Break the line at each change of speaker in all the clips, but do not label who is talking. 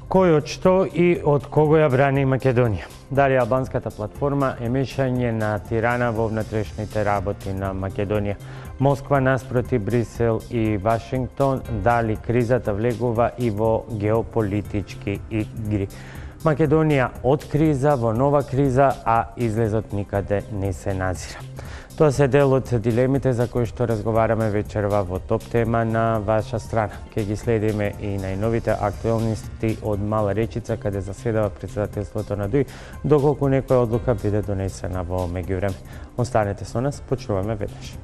Кој од што и од кого ја брани Македонија? Дали албанската платформа е мешање на Тирана во внатрешните работи на Македонија? Москва наспроти Брисел и Вашингтон, дали кризата влегува и во геополитички игри? Македонија од криза во нова криза, а излезот никаде не се назира. Тоа се дел од дилемите за кои што разговараме вечерва во топ тема на ваша страна. Ке ги следиме и најновите актуелности од Мала Речица, каде заседава председателството на ДУИ, доколку некоја одлука биде донесена во меѓувреме. Останете со нас, почнуваме веднаш.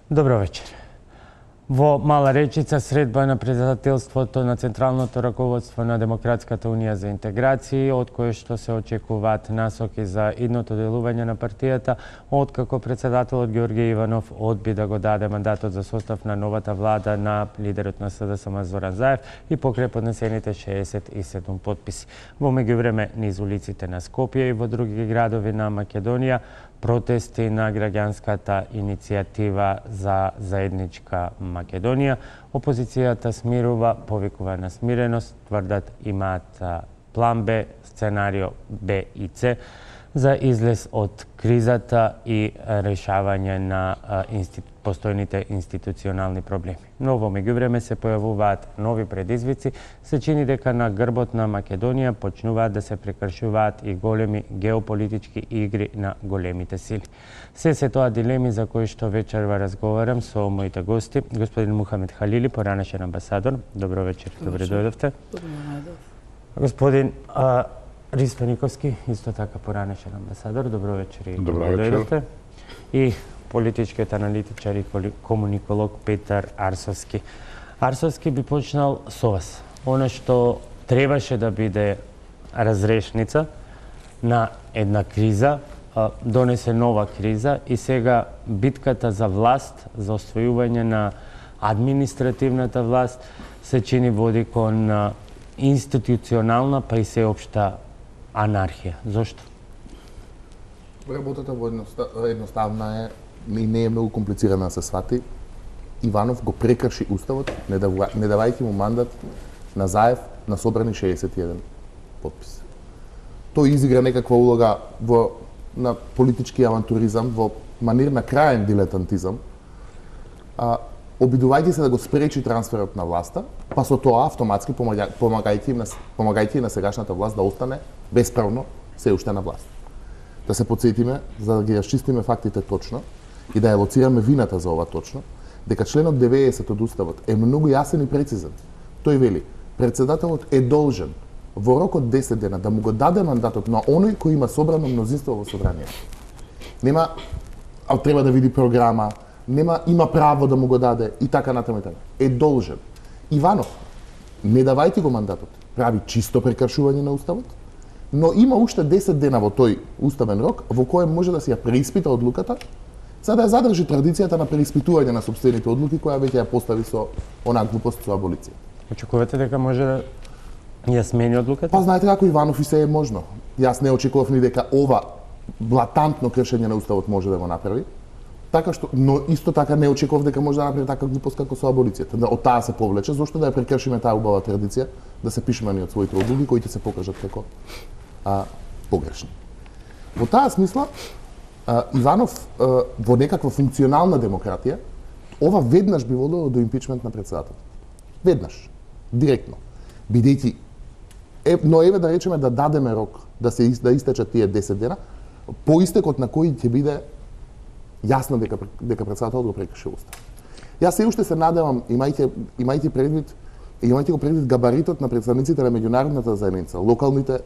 Добро вечер. Во Мала Речица средба на председателството на Централното раководство на Демократската унија за интеграција, од кое што се очекуваат насоки за идното делување на партијата, откако председателот Ѓорѓе Иванов одби да го даде мандатот за состав на новата влада на лидерот на СДСМ Зоран Заев и покрај поднесените 67 подписи. Во меѓувреме низ улиците на Скопје и во други градови на Македонија протести на граѓанската иницијатива за заедничка Македонија. Опозицијата смирува, повикува на смиреност, тврдат имаат план Б, сценарио Б и С за излез од кризата и решавање на постојните институционални проблеми. Но во меѓувреме се појавуваат нови предизвици, се чини дека на грбот на Македонија почнуваат да се прекршуваат и големи геополитички игри на големите сили. Се тоа дилеми за кои што вечерва разговарам со моите гости, господин Мухамед Халили, поранешен амбасадор. Добро вечер, добре дојдовте. Господин Ристо Никовски, исто така поранешен амбасадор. Добро вечер и добро дојдовте. И политичкиот аналитичар и комуниколог Петар Арсовски. Арсовски би почнал со вас. Оно што требаше да биде разрешница на една криза, донесе нова криза и сега битката за власт, за освојување на административната власт се чини води кон институционална па и сеопшта анархија. Зошто?
Работата едноставна е и не е многу комплицирана да се свати. Иванов го прекрши уставот, не давајќи му мандат на Заев на собрани 61 подпис. Тој изигра некаква улога на политички авантуризам, во манир на краен дилетантизам, обидувајќи се да го спречи трансферот на власта, па со тоа автоматски помагајќи на сегашната власт да остане бесправно се уште на власт. Да се потсетиме, за да ги расчистиме фактите точно и да ја лоцираме вината за ова точно, дека членот 90 од уставот е многу јасен и прецизен. Тој вели, председателот е должен во рок од 10 дена да му го даде мандатот на оној кој има собрано мнозинство во собранието. Нема, треба да види програма, има право да му го даде и така натаму. Е должен. Иванов, не давајте го мандатот, прави чисто прекршување на уставот, но има уште 10 дена во тој уставен рок во кој може да се ја преиспита одлуката, за да ја задржи традицијата на преиспитување на сопствените одлуки која веќе ја постави со онаа глупост со аболиција.
Очекувате дека може да ја смени одлуката?
Па знаете како Иванов и се е можно. Јас не очекував ни дека ова блатантно кршење на уставот може да го направи. Така што, но исто така не очекував дека може да направи така глупост како со аболицијата. Да од таа се повлече, зошто да ја прекршиме таа убава традиција, да се пишеме од своите одлуки кои ќе се покажат како погрешни. Во таа смисла, Иванов во некаква функционална демократија, ова веднаш би водило до импичмент на председателот. Веднаш, директно. Бидејќи, но еве да речеме да дадеме рок да истечат тие 10 дена, по истекот на кој ќе биде јасно дека председателот го прекрши устав. Јас се уште се надевам, имајќи го предвид габаритот на представниците на меѓународната заедница, локалните,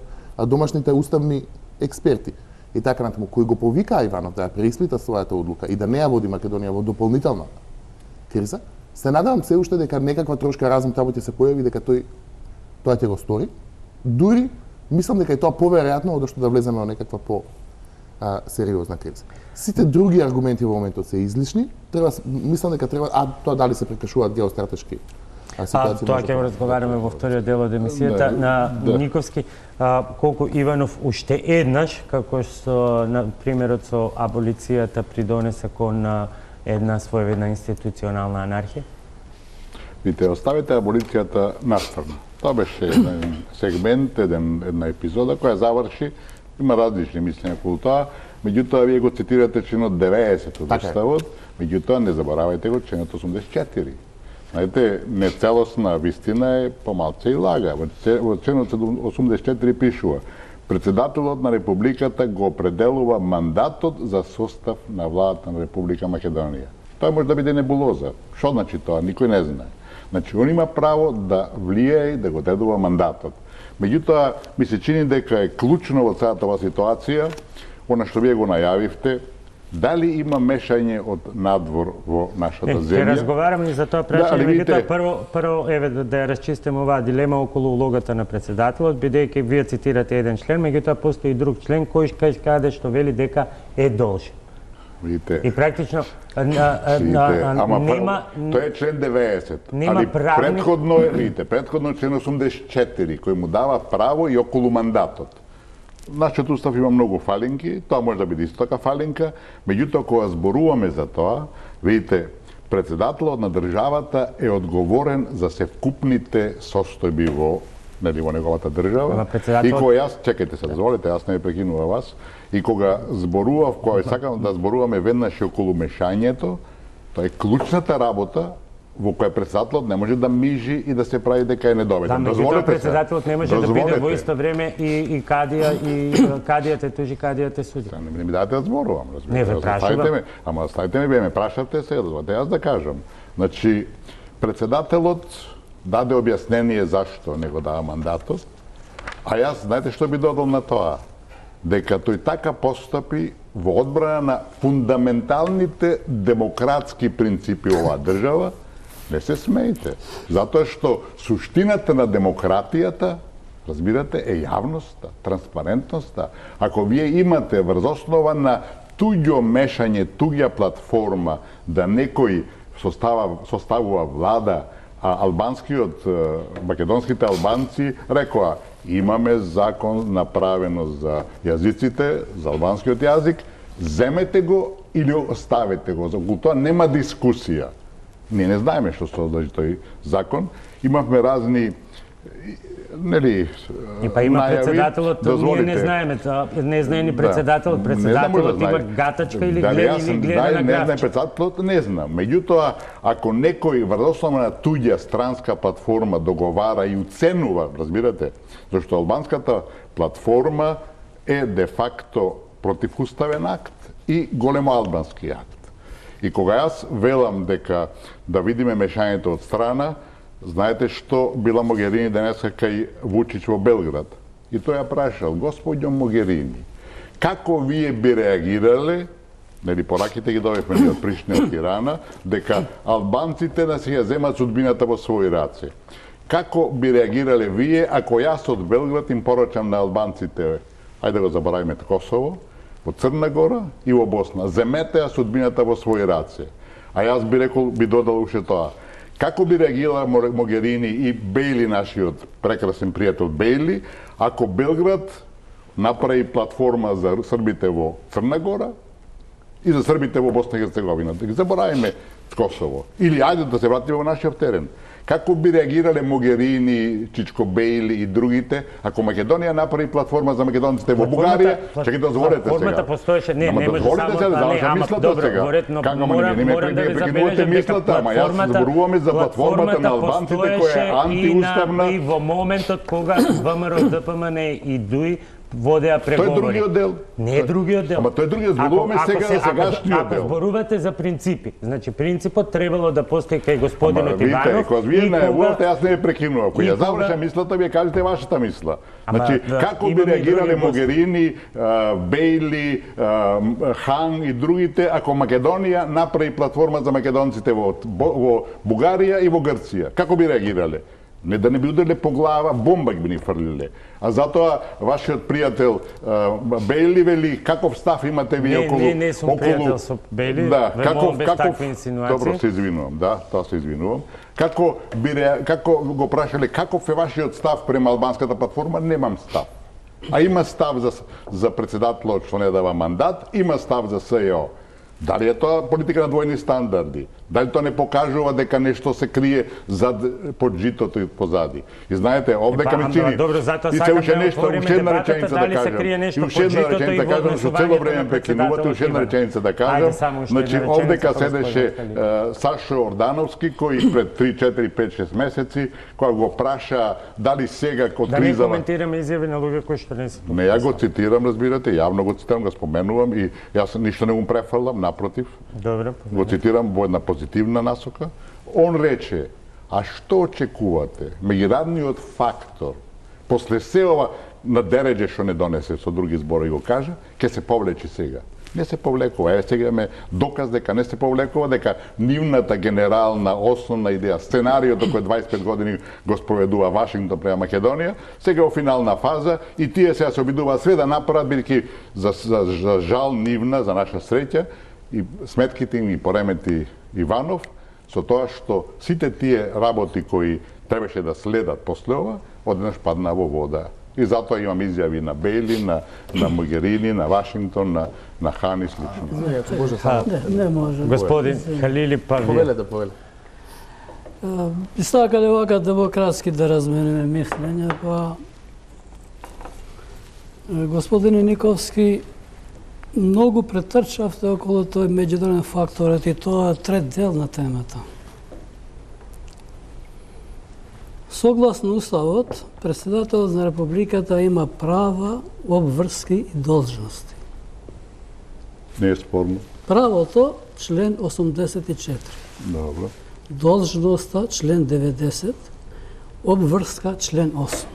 домашните уставни експерти и така натаму, кои го повикаа Иванов да ја преиспита својата одлука и да не ја води Македонија во дополнителна криза, се надевам се уште дека некаква трошка разум таму ќе се појави дека тоа ќе го стори, дури мислам дека е тоа поверојатно од што да влеземе во некаква сериозна криза. Сите други аргументи во моментот се излишни, мислам дека треба, тоа дали се прекашуваат геостратешки ситуации.
Тоа ќе разговараме во вториот дел од емисијата на Никовски. Колку Иванов уште еднаш, како што на примерот со аболицијата придонесе кон една своевидна институционална анархија?
Видите, оставите аболицијата настрана. Тоа беше еден сегмент, една епизода која заврши, има различни мислења околу тоа, меѓутоа вие го цитирате членот 90 од Уставот, меѓутоа не заборавајте го членот 84. Знаете, нецелосна вистина е помалце и лага. Во членот 84 пишува: Председателот на Републиката го определува мандатот за состав на владата на Република Македонија. Тоа може да биде небулоза. Што значи тоа? Никој не знае. Значи, он има право да влијае и да го одредува мандатот. Меѓутоа, ми се чини дека е клучно во целата оваа ситуација, она што вие го најавивте, дали има мешање од надвор во нашата земја?
Ќе разговараме и за тоа прашање, меѓутоа прво еве да ја расчистиме оваа дилема околу улогата на председателот, бидејќи вие цитирате еден член, меѓутоа постои и друг член кој каде што вели дека е должен.
Видите.
И практично
нема тоа е член 90. Али претходно е, видите, претходно член 84 кој му дава право и околу мандатот. Нашиот устав има многу фалинки, тоа може да биде исто така фалинка, меѓутоа кога зборуваме за тоа, видите, председателот на државата е одговорен за севкупните состојби во неговата држава. И кога јас, чекајте се, дозволете, јас не прекинувам вас, и кога зборував, кога сакам да зборуваме веднаш и околу мешањето, тоа е клучната работа во која председателот не може да мижи и да се прави дека е недоведен.
Дозволете председателот не може да биде во исто време и кадија и кадијата тужи, кадијата суди.
Не ми дадете да зборувам, разбирате.
Не ве прашувам.
Ама оставите ме, вие ме прашате се, дозволете јас да кажам. Значи, председателот даде објаснение зашто не го дава мандатот, а јас, знаете што би додал на тоа? Дека тој така постапи во одбрана на фундаменталните демократски принципи оваа држава. Не се смејте, затоа што суштината на демократијата, разбирате, е јавноста, транспарентноста. Ако вие имате врз основа на туѓо мешање, туѓа платформа, да некој составува влада, а албанскиот, македонските албанци рекоа: имаме закон направено за јазиците, за албанскиот јазик, земете го или оставете го. За тоа нема дискусија. Ние не знаеме што содржи тој закон. Имавме разни нели
има председателот, ние не знаеме, не знае ни председателот, председателот има гатачка или гледа на
не знае председателот, не знам. Меѓутоа, ако некој врз основа на туѓа странска платформа договара и уценува, разбирате, зашто албанската платформа е де факто противуставен акт и големо албански акт. И кога јас велам дека да видиме мешањето од страна, знаете што била Могерини денеска кај Вучич во Белград? И тој ја прашал: господјо Могерини, како вие би реагирале, нели пораките ги добивме ни од Пришина и Тирана, дека албанците да си ја земат судбината во своји раце? Како би реагирале вие ако јас од Белград им порачам на албанците: ајде го забораваме Косово, во Црна Гора и во Босна, земете ја судбината во своји раце? А јас би рекол, би додал уште тоа: како би реагирала Могерини и Бејли, нашиот прекрасен пријател Бејли, ако Белград направи платформа за србите во Црна Гора и за србите во Босна и Херцеговина? Да ги забораваме Косово. Или ајде да се вратиме во нашиот терен. Како би реагирале Могерини, Чичко Бејли и другите ако Македонија направи платформа за македонците во Бугарија? Чекајте, дозволете сега.
Платформата постоеше, не може само
да мислата сега. Како не прекинувате мислата, ама јас зборуваме за платформата на албанците која е антиуставна.
И во моментот кога ВМРО, ДПМН и ДУИ водеа преговори.
Тој е другиот дел.
Не е другиот дел.
Ама тој е другиот, зборуваме сега за сегашниот дел.
Ако зборувате за принципи, значи принципот требало да постои кај господинот Иванов.
Видите, кога вие најавувате, јас не ја прекинувам. Кога ја завршам мислата, вие кажете вашата мисла. Значи, како би реагирале Могерини, Бејли, Хан и другите ако Македонија направи платформа за македонците во Бугарија и во Грција? Како би реагирале? Не да не би удариле по глава, бомба би ни фрлиле. А затоа вашиот пријател Бејли вели каков став имате вие околу...
Не сум пријател со Бејли, без такви инсинуации.
Добро, се извинувам, да, тоа се извинувам. Како го прашале каков е вашиот став према албанската платформа, немам став. А има став за председателот што не дава мандат, има став за СЕО. Дали е тоа политика на двојни стандарди? Дали тоа не покажува дека нешто се крие под житото и позади? И знаете, овдека ми чини...
Добро, затоа сакам да отвориме дебатата, дали се крие нешто под житото и во однесувањето на председателот.
Уште една реченица да кажам. Значи, овдека седеше Сашо Ордановски, кој пред 3, 4, 5, 6 месеци, која го праша дали сега код
кризава... Да не коментираме изјави на луѓе кои што не се подписали.
Не, ја го цитирам, разбирате, јавно го цитирам, го споменувам и јас ништо не му префрлам, напротив.
Добре.
Го цитирам во една позитивна насока. Он рече, а што очекувате? Меѓународниот фактор, после се ова надереđe што не донесе, со други зборови го кажа, ќе се повлечи сега. Не се повлекува. Еве сега имаме доказ дека не се повлекува, дека нивната генерална основна идеја, сценариото кој 25 години го спроведува Вашингтон према Македонија, сега во финална фаза и тие сега се обидуваат све да направат, бидејќи за жал нивна, за наша среќа, и сметките им и поремети Иванов, со тоа што сите тие работи кои требаше да следат после ова, одеднаш падна во вода. И затоа имам изјави на Бејли, на Могерини, на Вашингтон, на Хан и слично.
Не може.
Господин Халили, па вие.
Повеле да повеле.
Би сакале вака демократски да размениме мислења, па господин Никовски, многу претрчавте околу тој меѓународен фактор, и тоа е трет дел на темата. Согласно Уставот, председателот на Републиката има права, обврски и должности.
Не е спорно.
Правото, член 84.
Добро.
Должноста, член 90. Обврска, член 8.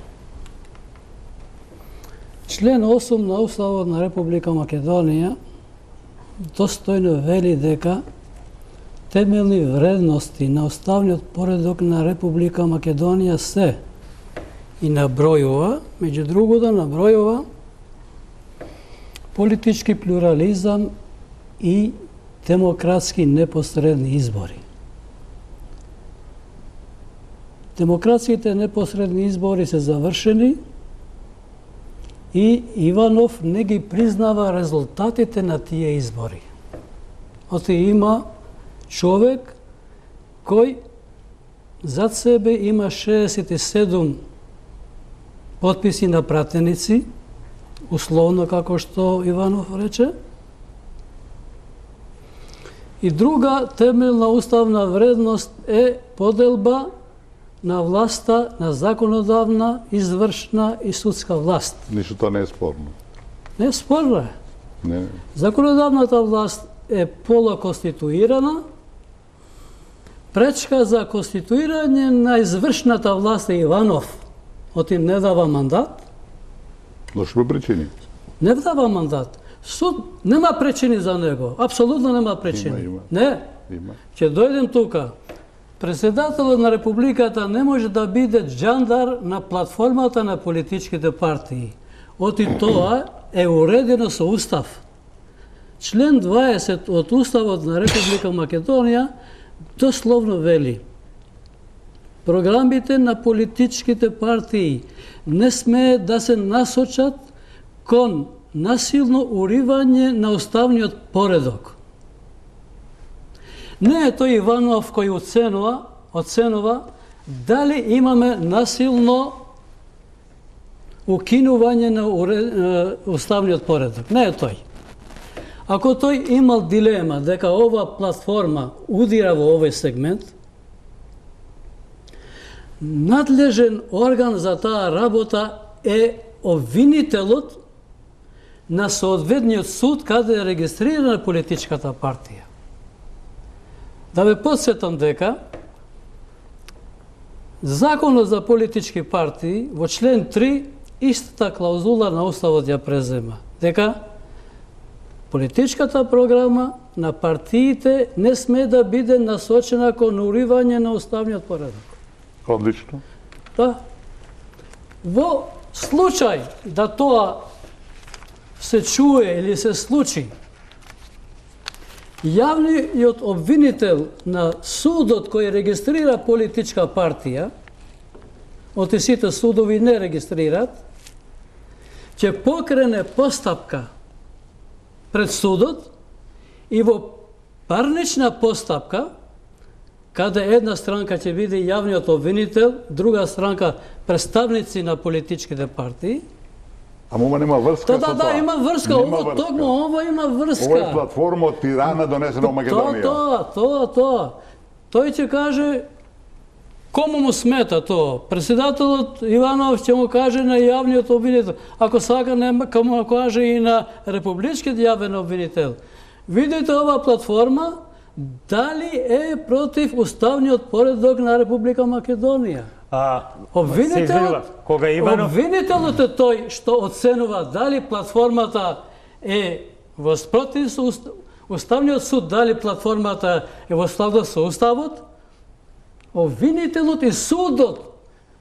Член 8 на Уставот на Република Македонија достојно вели дека темелни вредности на уставниот поредок на Република Македонија се и набројува, меѓу другото набројува политички плурализам и демократски непосредни избори. Демократските непосредни избори се завршени и Иванов не ги признава резултатите на тие избори. Оти има човек кој зад себе има 67 потписи на пратеници, условно како што Иванов рече. И друга темелна уставна вредност е поделба на власта, на законодавна, извршна и судска власт.
Ништо тоа не е спорно.
Не е спорно.
Не.
Законодавната власт е пола конституирана. Пречка за конституирање на извршната власт е Иванов. Оти не дава мандат.
Но што причини?
Не дава мандат. Суд нема причини за него. Апсолутно нема причини.
Има.
Не.
Има.
Ќе дојдем тука. Председателот на Републиката не може да биде джандар на платформата на политичките партии. Оти тоа е уредено со Устав. Член 20 од Уставот на Република Македонија дословно вели: програмите на политичките партии не смее да се насочат кон насилно уривање на уставниот поредок. Не е тој Иванов кој оценува дали имаме насилно укинување на уставниот поредок. Не е тој. Ако тој имал дилема дека ова платформа удира во овој сегмент, надлежен орган за таа работа е обвинителот на соодветниот суд каде е регистрирана политичката партија. Да ве подсетам дека Законот за политички партии во член 3 истата клаузула на Уставот ја презема, дека политичката програма на партиите не сме да биде насочена кон уривање на уставниот поредок.
Одлично.
Да. Во случај да тоа се чуе или се случи, јавниот обвинител на судот кој регистрира политичка партија, оти сите судови не регистрират, ќе покрене постапка пред судот и во парнична постапка, каде една странка ќе биде јавниот обвинител, друга странка представници на политичките партии.
Ама ова нема врска со тоа.
Да, има врска. Ова има врска.
Ова е платформа од Тирана донесена во Македонија.
Тоа. Тој ќе каже кому му смета тоа. Председателот Иванов ќе му каже на јавниот обвинител. Ако сака, нема кому каже и на републичкиот јавен обвинител. Видите ова платформа, дали е против уставниот поредок на Република Македонија? Обвинителот е тој што оценува дали платформата е во спротив со Уставниот суд, дали платформата е во склад со Уставот. Обвинителот и судот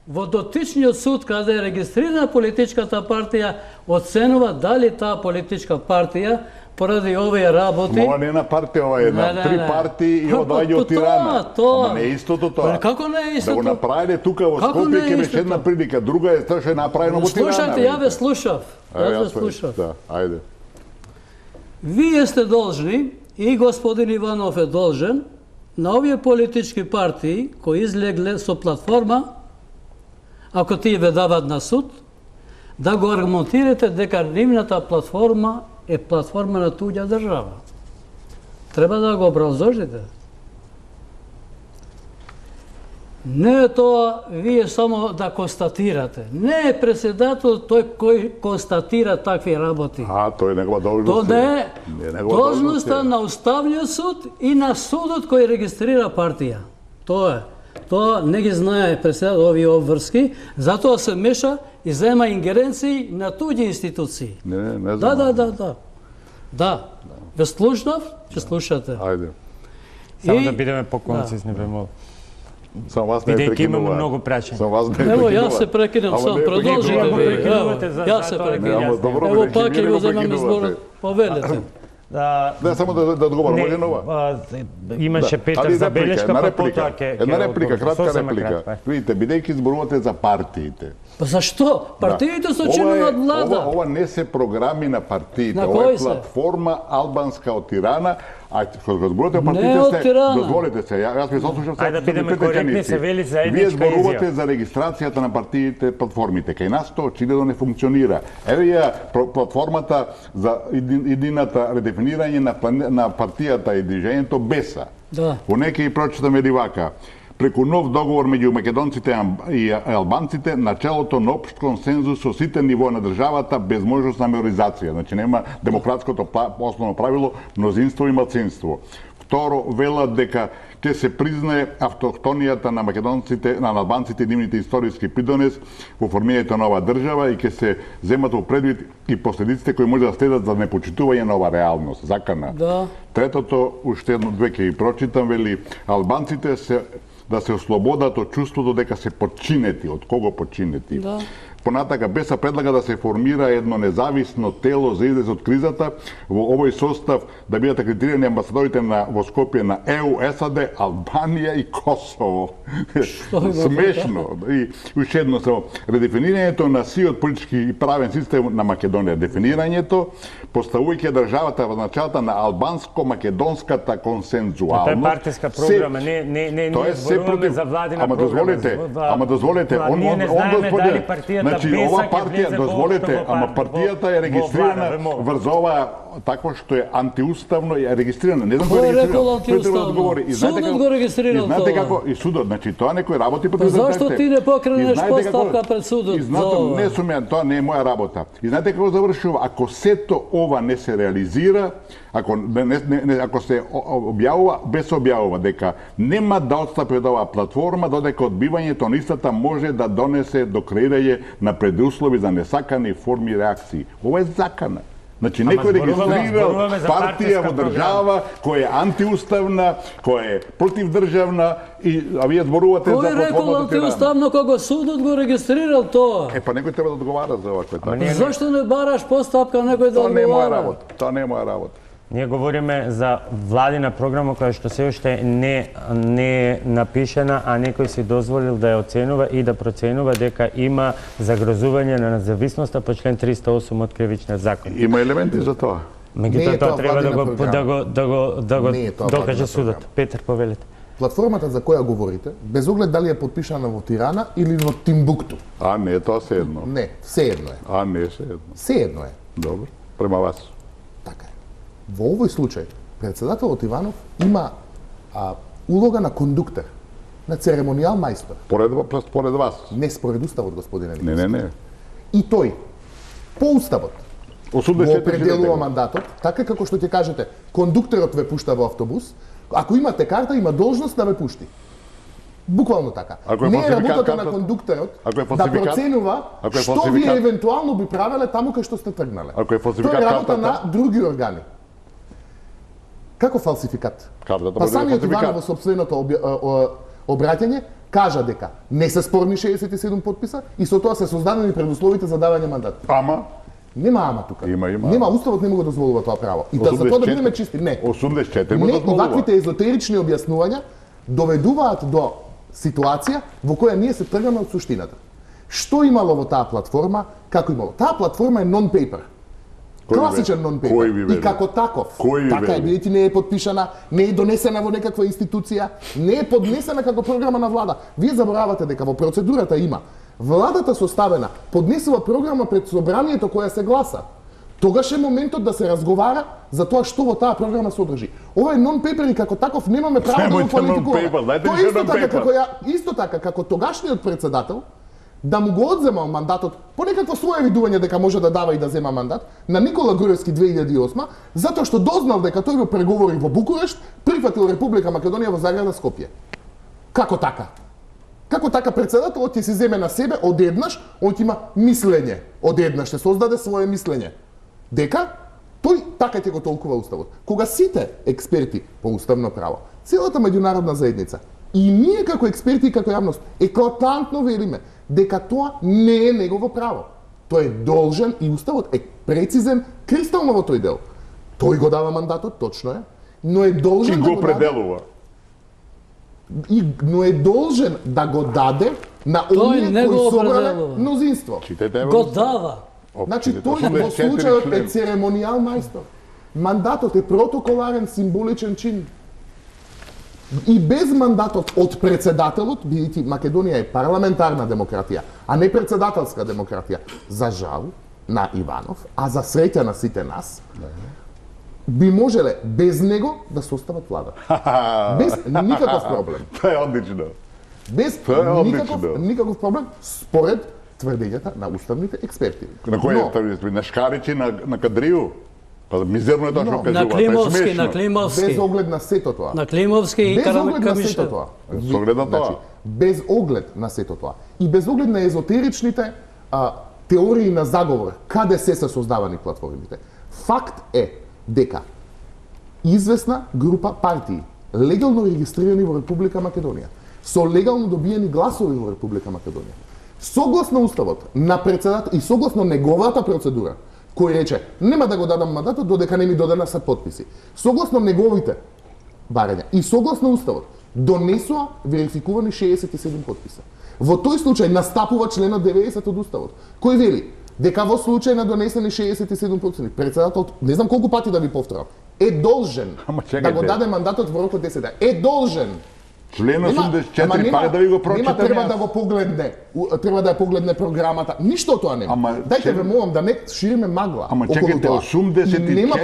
во дотичниот суд, каде е регистрирана политичката партија, оценува дали таа политичка партија поради овие работи.
Ова не е на партија, ова е на три партии и одоаѓа од Тирана. Ама не е истото тоа.
Како не е истото?
Да го направиле тука во Скопје ќе беше една прилика, друга е што е направено во Тирана.
Слушате, ја ве слушав.
Да, ајде.
Вие сте должни, и господин Иванов е должен, на овие политички партии кои излегле со платформа, ако тие ве дават на суд, да го аргументирате дека нивната платформа е платформа на туѓа држава. Треба да го образложите. Не е тоа вие само да констатирате. Не е председател тој кој констатира такви работи.
Тој е негова должност.
Тоа не е должноста на Уставниот суд и на судот кој регистрира партија. Тоа е. Тоа не ги знае председател овие обврски, затоа се меша и зема ингеренции на туѓи институции.
Не знам.
Да. Ве слушнав, ќе слушате.
Ајде.
Само да бидеме по-концизни, бе мол.
Само вас не е прекинува.
Имаме многу прашања.
Ево, јас се прекинам сам, продолжите ви. Јас се прекинам. Ево, пак ќе го земаме зборот. Повелете.
Да, само да одговорам, може нова.
Имаше Петар забелешка, па потоа ќе...
Една реплика, кратка реплика. Видите, бидејќи зборувате за партиите.
Па зашто? Партиите се членови од влада.
Ова не се програми на партиите, ова е платформа албанска од Тирана, а кога зборувате партиите сте, дозволете се, јас ви сослушав се.
Ајде да бидеме коректни, се вели заедничка
изјава. Вие зборувате за регистрацијата на партиите, платформите. Кај нас тоа очигледно не функционира. Еве ја платформата за едината редефинирање на партијата и движењето БЕСА. Во некои прочитаме вака. Преку нов договор меѓу македонците и албанците, начелото на општ консензус со сите нивоа на државата без можност на миноризација. Значи нема демократското основно правило мнозинство и малцинство. Второ, велат дека ќе се признае автохтонијата на македонците, на албанците и нивните историски придонес во формирањето на оваа држава и ќе се земат во предвид и последиците кои може да следат за непочитување на оваа реалност. Закана. Третото, уште едно-две ќе ги прочитам, вели албанците да се ослободат од чувството дека се подчинети. Од кого подчинети? Понатака БЕСА предлага да се формира едно независно тело за излез од кризата, во овој состав да бидат акредитирани амбасадорите во Скопје на ЕУ, САД, Албанија и Косово. Смешно. И уште едно само. Редефинирањето на сиот политички и правен систем на Македонија. Дефинирањето поставувајќи државата во началото на албанско-македонската консензуалност.
Тоа е партиска програма, не зборуваме за владина програма.
Ама дозволете, он господин, значи ова партија, дозволете, ама партијата е регистрирана врз ова такво што е антиуставно е регистрирана. Не знам кој е регистрирано. Тој треба да одговори.
Судот го регистрирал тоа.
Знаете како и судот, значи тоа некој работи против
да. Зашто ти не покренеш постапка пред судот?
Не сум ја, тоа не е моја работа. И знаете како завршува? Ако сето ова не се реализира, ако се објавува, без објавува дека нема да отстапи од оваа платформа, додека одбивањето на истата може да донесе до креирање на предуслови за несакани форми реакции. Ова е закана. Значи, некој регистрирал
зборуваме за
партија во
партиска
држава која е антиуставна, која е противдржавна, а вие зборувате за
Кој рекол
платформата Тирана.
антиуставно кога судот го регистрирал тоа?
Па некој треба да одговара за оваква така.
Зошто не бараш постапка некој да
Тоа не е моја
одговара?
работа. Тоа не е моја работа.
Ние говориме за владина програма која што се уште не е напишена, а некој си дозволил да ја оценува и да проценува дека има загрозување на независноста по член 308 од Кривичниот закон.
Има елементи за тоа.
Не е
Меѓутоа
тоа
тоа треба да го
Не е тоа
докаже
владина
судот.
програма.
Петар, повелете.
Платформата за која говорите, без оглед дали е подпишана во Тирана или во Тимбукту.
А не, тоа се едно.
Не, sejedno е.
А не се едно.
Sejedno е.
Добро. Према вас.
Така е. Во овој случај, председателот Иванов има улога на кондуктор, на церемонијал мајстор.
Според вас.
Не според уставот, господине
Не,
Николски.
не, не.
И тој, по уставот, го
84
определува мандатот, така како што ќе кажете, кондукторот ве пушта во автобус, ако имате карта, има должност да ве пушти. Буквално така.
Ако е
Не е
фалсификат
работата на
картата?
кондукторот
Ако е
да
фалсификат?
проценува
Ако е
што
фалсификат?
вие евентуално би правеле таму кај што сте тргнале.
Ако е фалсификат
Тоа е работа
картата?
на други органи. Како фалсификат?
Картата
Па
може да е
самиот
фалсификат.
Иванов во собственото обраќање кажа дека не се спорни 67 подписа и со тоа се создадени предусловите за давање мандат.
Ама,
Нема ама тука.
Има.
Нема, уставот не му го дозволува тоа право. И за тоа да бидеме чисти, не.
84 му
Не,
дозволува.
оваквите езотерични објаснувања доведуваат до ситуација во која ние се тргаме од суштината. Што имало во таа платформа, како имало? Таа платформа е нон-пейпер.
Кој ви
Класичен
вели? Кој ви
нон-пейпер.
вели?
И како таков.
Кој ви
Така е,
вели?
бидејќи не е подпишана, не е донесена во некаква институција, не е поднесена како програма на влада. Вие заборавате дека во процедурата има. Владата составена поднесува програма пред собранието која се гласа. Тогаш е моментот да се разговара за тоа што во таа програма се одржи. Ова е нон-пейпер и како таков немаме право да го
Немојте
политикуваме.
non-paper, знаете ли
Тоа
што е
исто така
non-paper?
исто така како тогашниот председател да му го одземал мандатот по некакво свое видување дека може да дава и да зема мандат на Никола Груевски 2008 затоа што дознал дека тој во преговори во Букурешт прифатил Република Македонија во Заграда Скопје. Како така? Како така председателот ќе се земе на себе одеднаш, он ќе има мислење, одеднаш ќе создаде свое мислење. Дека тој така ќе го толкува уставот. Кога сите експерти по уставно право, целата меѓународна заедница и ние како експерти и како јавност еклатантно вериме дека тоа не е негово право. Тој е должен и уставот е прецизен кристално во тој дел. Тој го дава мандатот, точно е, но е должен
И
да
го
го даде
определува.
но е должен да го даде на
Тој
оние
не го
кои собрале
определува.
мнозинство.
Читете
Го дава.
Значи тој во случајот е церемонијал мајстор. Мандатот е протоколарен, символичен чин. И без мандатот од председателот, бидејќи Македонија е парламентарна демократија, а не председателска демократија, за жал на Иванов, а за среќа на сите нас, би можеле без него да состават влада. Без никаков проблем.
Тоа е одлично.
Без
Тоа е
никаков проблем според тврдењата на уставните експерти.
На кој е на Шкаричи, на Кадрију? Па мизерно е тоа што кажува.
На Климовски,
Тоа е
на
смешно.
Климовски.
Без оглед на сето тоа.
На Климовски и
Без оглед на сето
Карамишев.
тоа.
Со оглед на тоа.
Значи, без оглед на сето тоа. И без оглед на езотеричните теории на заговор, каде се создавани платформите. Факт е дека известна група партии, легално регистрирани во Република Македонија, со легално добиени гласови во Република Македонија, согласно уставот на председател и согласно неговата процедура, кој рече нема да го дадам мандатот додека не ми додадена подписи. Согласно неговите барања и согласно уставот донесува верификувани 67 подписа. Во тој случај настапува членот 90 од уставот, кој вели дека во случај на донесени 67 подписи, председателот, не знам колку пати да ви повторам, е должен
Ама
да
чекајте.
го даде мандатот во рок од 10 дена. Е должен.
Член
Ама
84, пак да ви го прочитам.
треба
јас.
да го погледне, треба да ја погледне програмата. Ништо од тоа нема.
Ама
Дајте ве молам да не шириме магла.
Ама
околу
чекайте,
тоа.
84
И нема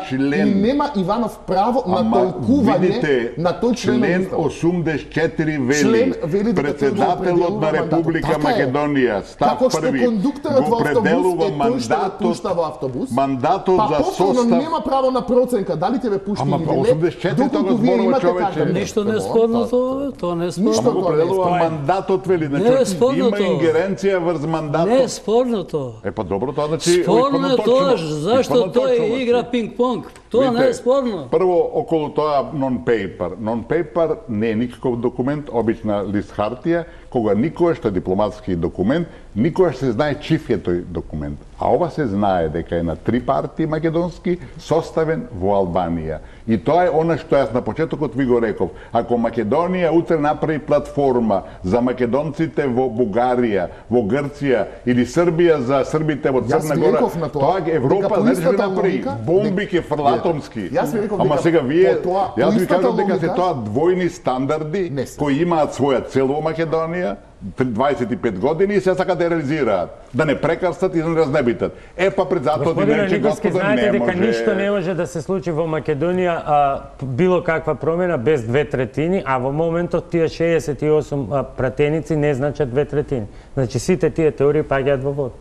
член.
И нема Иванов право на
Ама
толкување
видите,
на тој член.
член
од Уставот.
84
Член
вели,
вели дека тој го
председателот на
определува
Република
мандатот. Така е.
Македонија, став
Како што
први,
кондукторот
го
во автобус
определува
е тој што ве пушта во
мандатот,
автобус,
мандатот
па
за
повторно
состав.
нема право на проценка дали ќе ве пушти
Ама
или
па
не,
84
доколку
тоа го
вие
зборува,
имате
човече.
карта.
Ништо не е спорно тоа не е
Ама
спорно.
го определува мандатот, вели.
Не е спорно
Има
тоа.
ингеренција врз
Не е
мандатот.
спорно тоа.
Па добро, тоа значи
Спорно е тоа зашто
испорно
тој
точно,
игра
значи.
пинг-понг. Тоа не е
Видите,
спорно.
Прво, околу тоа non-paper. Non-paper не е никаков документ, обична лист хартија, кога никогаш е дипломатски документ, никогаш се знае чив е тој документ. А ова се знае дека е на 3 партии македонски, составен во Албанија. И тоа е она што јас на почетокот ви го реков. Ако Македонија утре направи платформа за македонците во Бугарија, во Грција или Србија за србите во
Јас
Црна
ви
Гора,
реков на тоа,
тоа Европа
дека по
не ќе
истата
направи.
логика,
Бомби ќе фрла атомски.
Јас ви реков
Ама
дека
сега вие,
по тоа-
јас
по
ви
истата
кажам дека се
логика-
тоа двојни стандарди
Не се.
кои имаат своја цел во Македонија, 25 години и се сакаат да ја реализираат, да не прекарстат и да не разнебитат. Па председател
Господине
Димитрич
Николски,
Господа
знаете
не
дека
може.
ништо не може да се случи во Македонија, било каква промена без 2/3, а во моментот тие 68 пратеници не значат 2/3. Значи сите тие теории паѓаат во вода.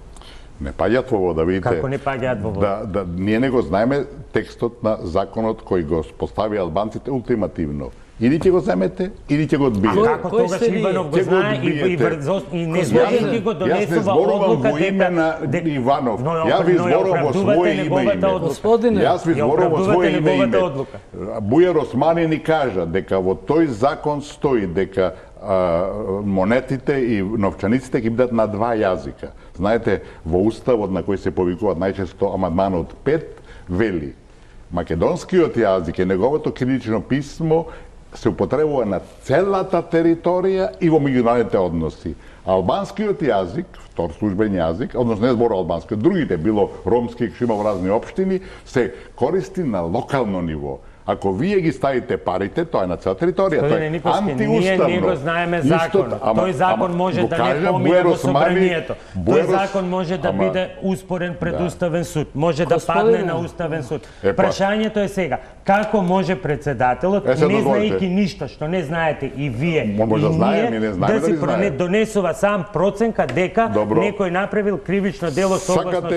Не паѓаат во вода, видите.
Како не паѓаат во вода?
Да, ние не го знаеме текстот на законот кој го постави албанците ултимативно. Или ќе го земете, или ќе го одбиете.
Како
Кој
тогаш
сте вие?
Иванов го
Ќе го
знае
одбиете.
и не
Јас
знаејќи го
не
донесува
зборувам
одлука
во име на Иванов. Ја ви зборувам во своје име.
Господине,
Јас ви
ја
зборувам во
оправдувате
своје име.
неговата одлука.
Бујар Османи ни кажа дека во тој закон стои дека монетите и новчаниците ќе бидат на 2 јазика. Знаете, во уставот на кој се повикуваат најчесто амандманот 5 вели македонскиот јазик и неговото кирилично писмо се употребува на целата територија и во меѓународните односи. Албанскиот јазик, втор службен јазик, односно не зборува албански, другите, било ромски, што има во разни општини, се користи на локално ниво. Ако вие ги ставите парите, тоа е на цела територија, тоа
Господине
е
Николски,
антиуставно.
ние не го знаеме законот. Тој закон може да не помине во собранието. Тој закон може да биде успорен пред Уставен суд. Може да падне на Уставен суд. Прашањето е сега, како може председателот, не знаејќи ништо што не знаете и вие,
Може да знаеме, не знаеме
да си
дали знаеме.
донесува сам проценка дека некој направил кривично дело согласно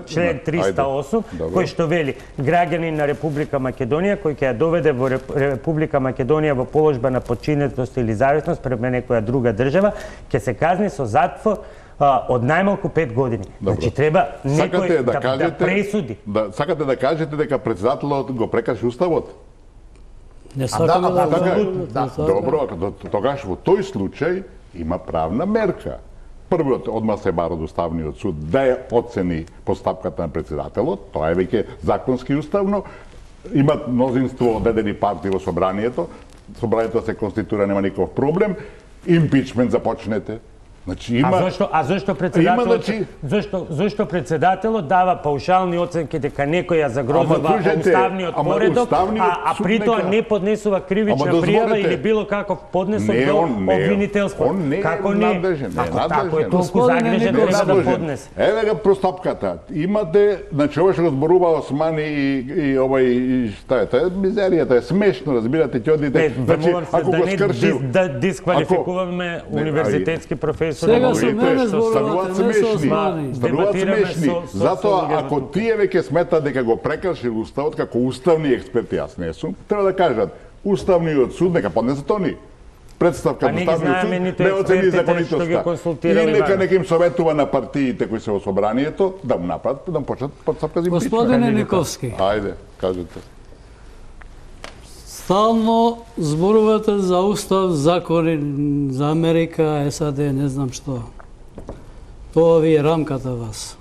член 308, кој што вели граѓанин на Република Македонија кој ќе ја доведе во Република Македонија во положба на подчинетост или зависност према некоја друга држава, ќе се казни со затвор од најмалку 5 години. Значи треба некој да пресуди.
Сакате да кажете дека председателот го прекрши уставот?
Не сакаме
да.
Добро, тогаш во тој случај има правна мерка. Првиот одма се бара од Уставниот суд да ја оцени постапката на председателот, тоа е веќе законски уставно. Имат мнозинство одредени партии во собранието, собранието се конституира, нема никаков проблем, импичмент започнете. Значи има
зошто председателот зошто председателот дава паушални оценки дека некој ја загрозува уставниот поредок, а при тоа не поднесува кривична пријава или било каков поднесок до обвинителство.
Како не?
Како е толку загрижен треба да поднесе?
Еве га простапката. Имате, значи ова што го зборува Османи и овој што е, тоа е мизерија, тоа е смешно, разбирате, ќе одите.
Значи ако го скршил да дисквалификуваме универзитетски професор.
Сега со мене зборувате, не со Османи.
Стануваат смешни. Затоа, ако тие веќе сметат дека го прекршил уставот, како уставни експерти, јас не сум, треба да кажат, Уставниот суд нека поднесе тони. Представка до Уставниот суд не оцени законитоста. И нека им советува на партиите кои се во собранието да му направат, да му почнат подстапка за импичмент.
Господине Николски.
Ајде, кажете.
Стално зборувате за устав, закони за Америка, САД, не знам што. Тоа ви е рамката вас.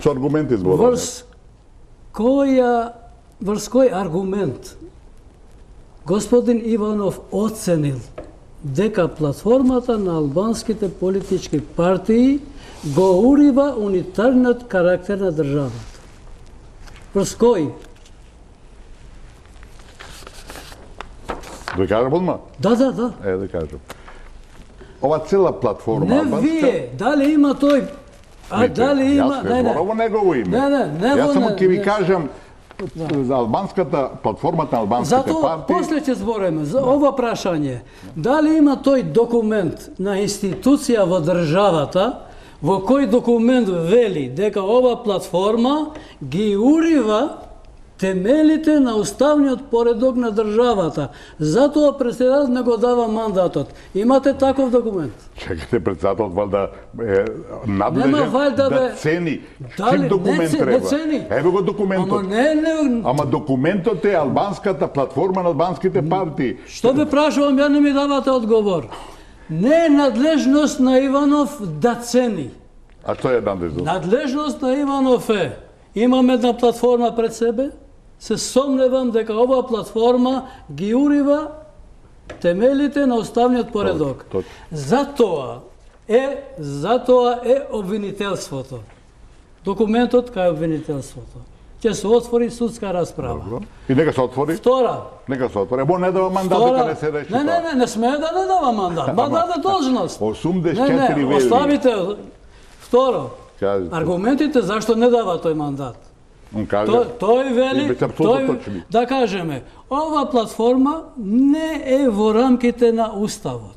Со аргументи зборувате.
Врз кој аргумент господин Иванов оценил дека платформата на албанските политички партии го урива унитарниот карактер на државата? Врз кој?
Да кажам одма?
Да.
Да кажам. Ова цела платформа
Не
албанска...
вие, дали има тој... дали има...
Јас зборувам во негово име.
Не,
Јас само ќе ви кажам за албанската платформата на албанските партии.
После ќе збореме за ова прашање. Дали има тој документ на институција во државата во кој документ вели дека ова платформа ги урива темелите на уставниот поредок на државата. Затоа председателот не го дава мандатот. Имате таков документ?
Чекайте, председателот валда е
Нема
надлежен
валда
да
бе.
цени.
Дали,
Чим документ
не
треба?
цени.
Еве го документот.
Ама не.
Ама документот е албанската платформа на албанските партии.
Што ве прашувам, ја не ми давате одговор. Не е надлежност на Иванов да цени.
А што е надлежност?
Надлежност на Иванов е, имам една платформа пред себе, се сомневам дека оваа платформа ги урива темелите на уставниот поредок.
Точно.
Затоа е обвинителството. Документот кај обвинителството. Ќе се отвори судска расправа.
Добро. И нека се отвори.
Втора.
Нека се отвори. Бо не дава мандат дека не се реши.
Не смее да не дава мандат. Мандат е должност.
84 вели.
Оставите. Второ,
Кажете.
аргументите зашто не дава тој мандат.
Он каже.
Тој вели, да кажеме, ова платформа не е во рамките на Уставот.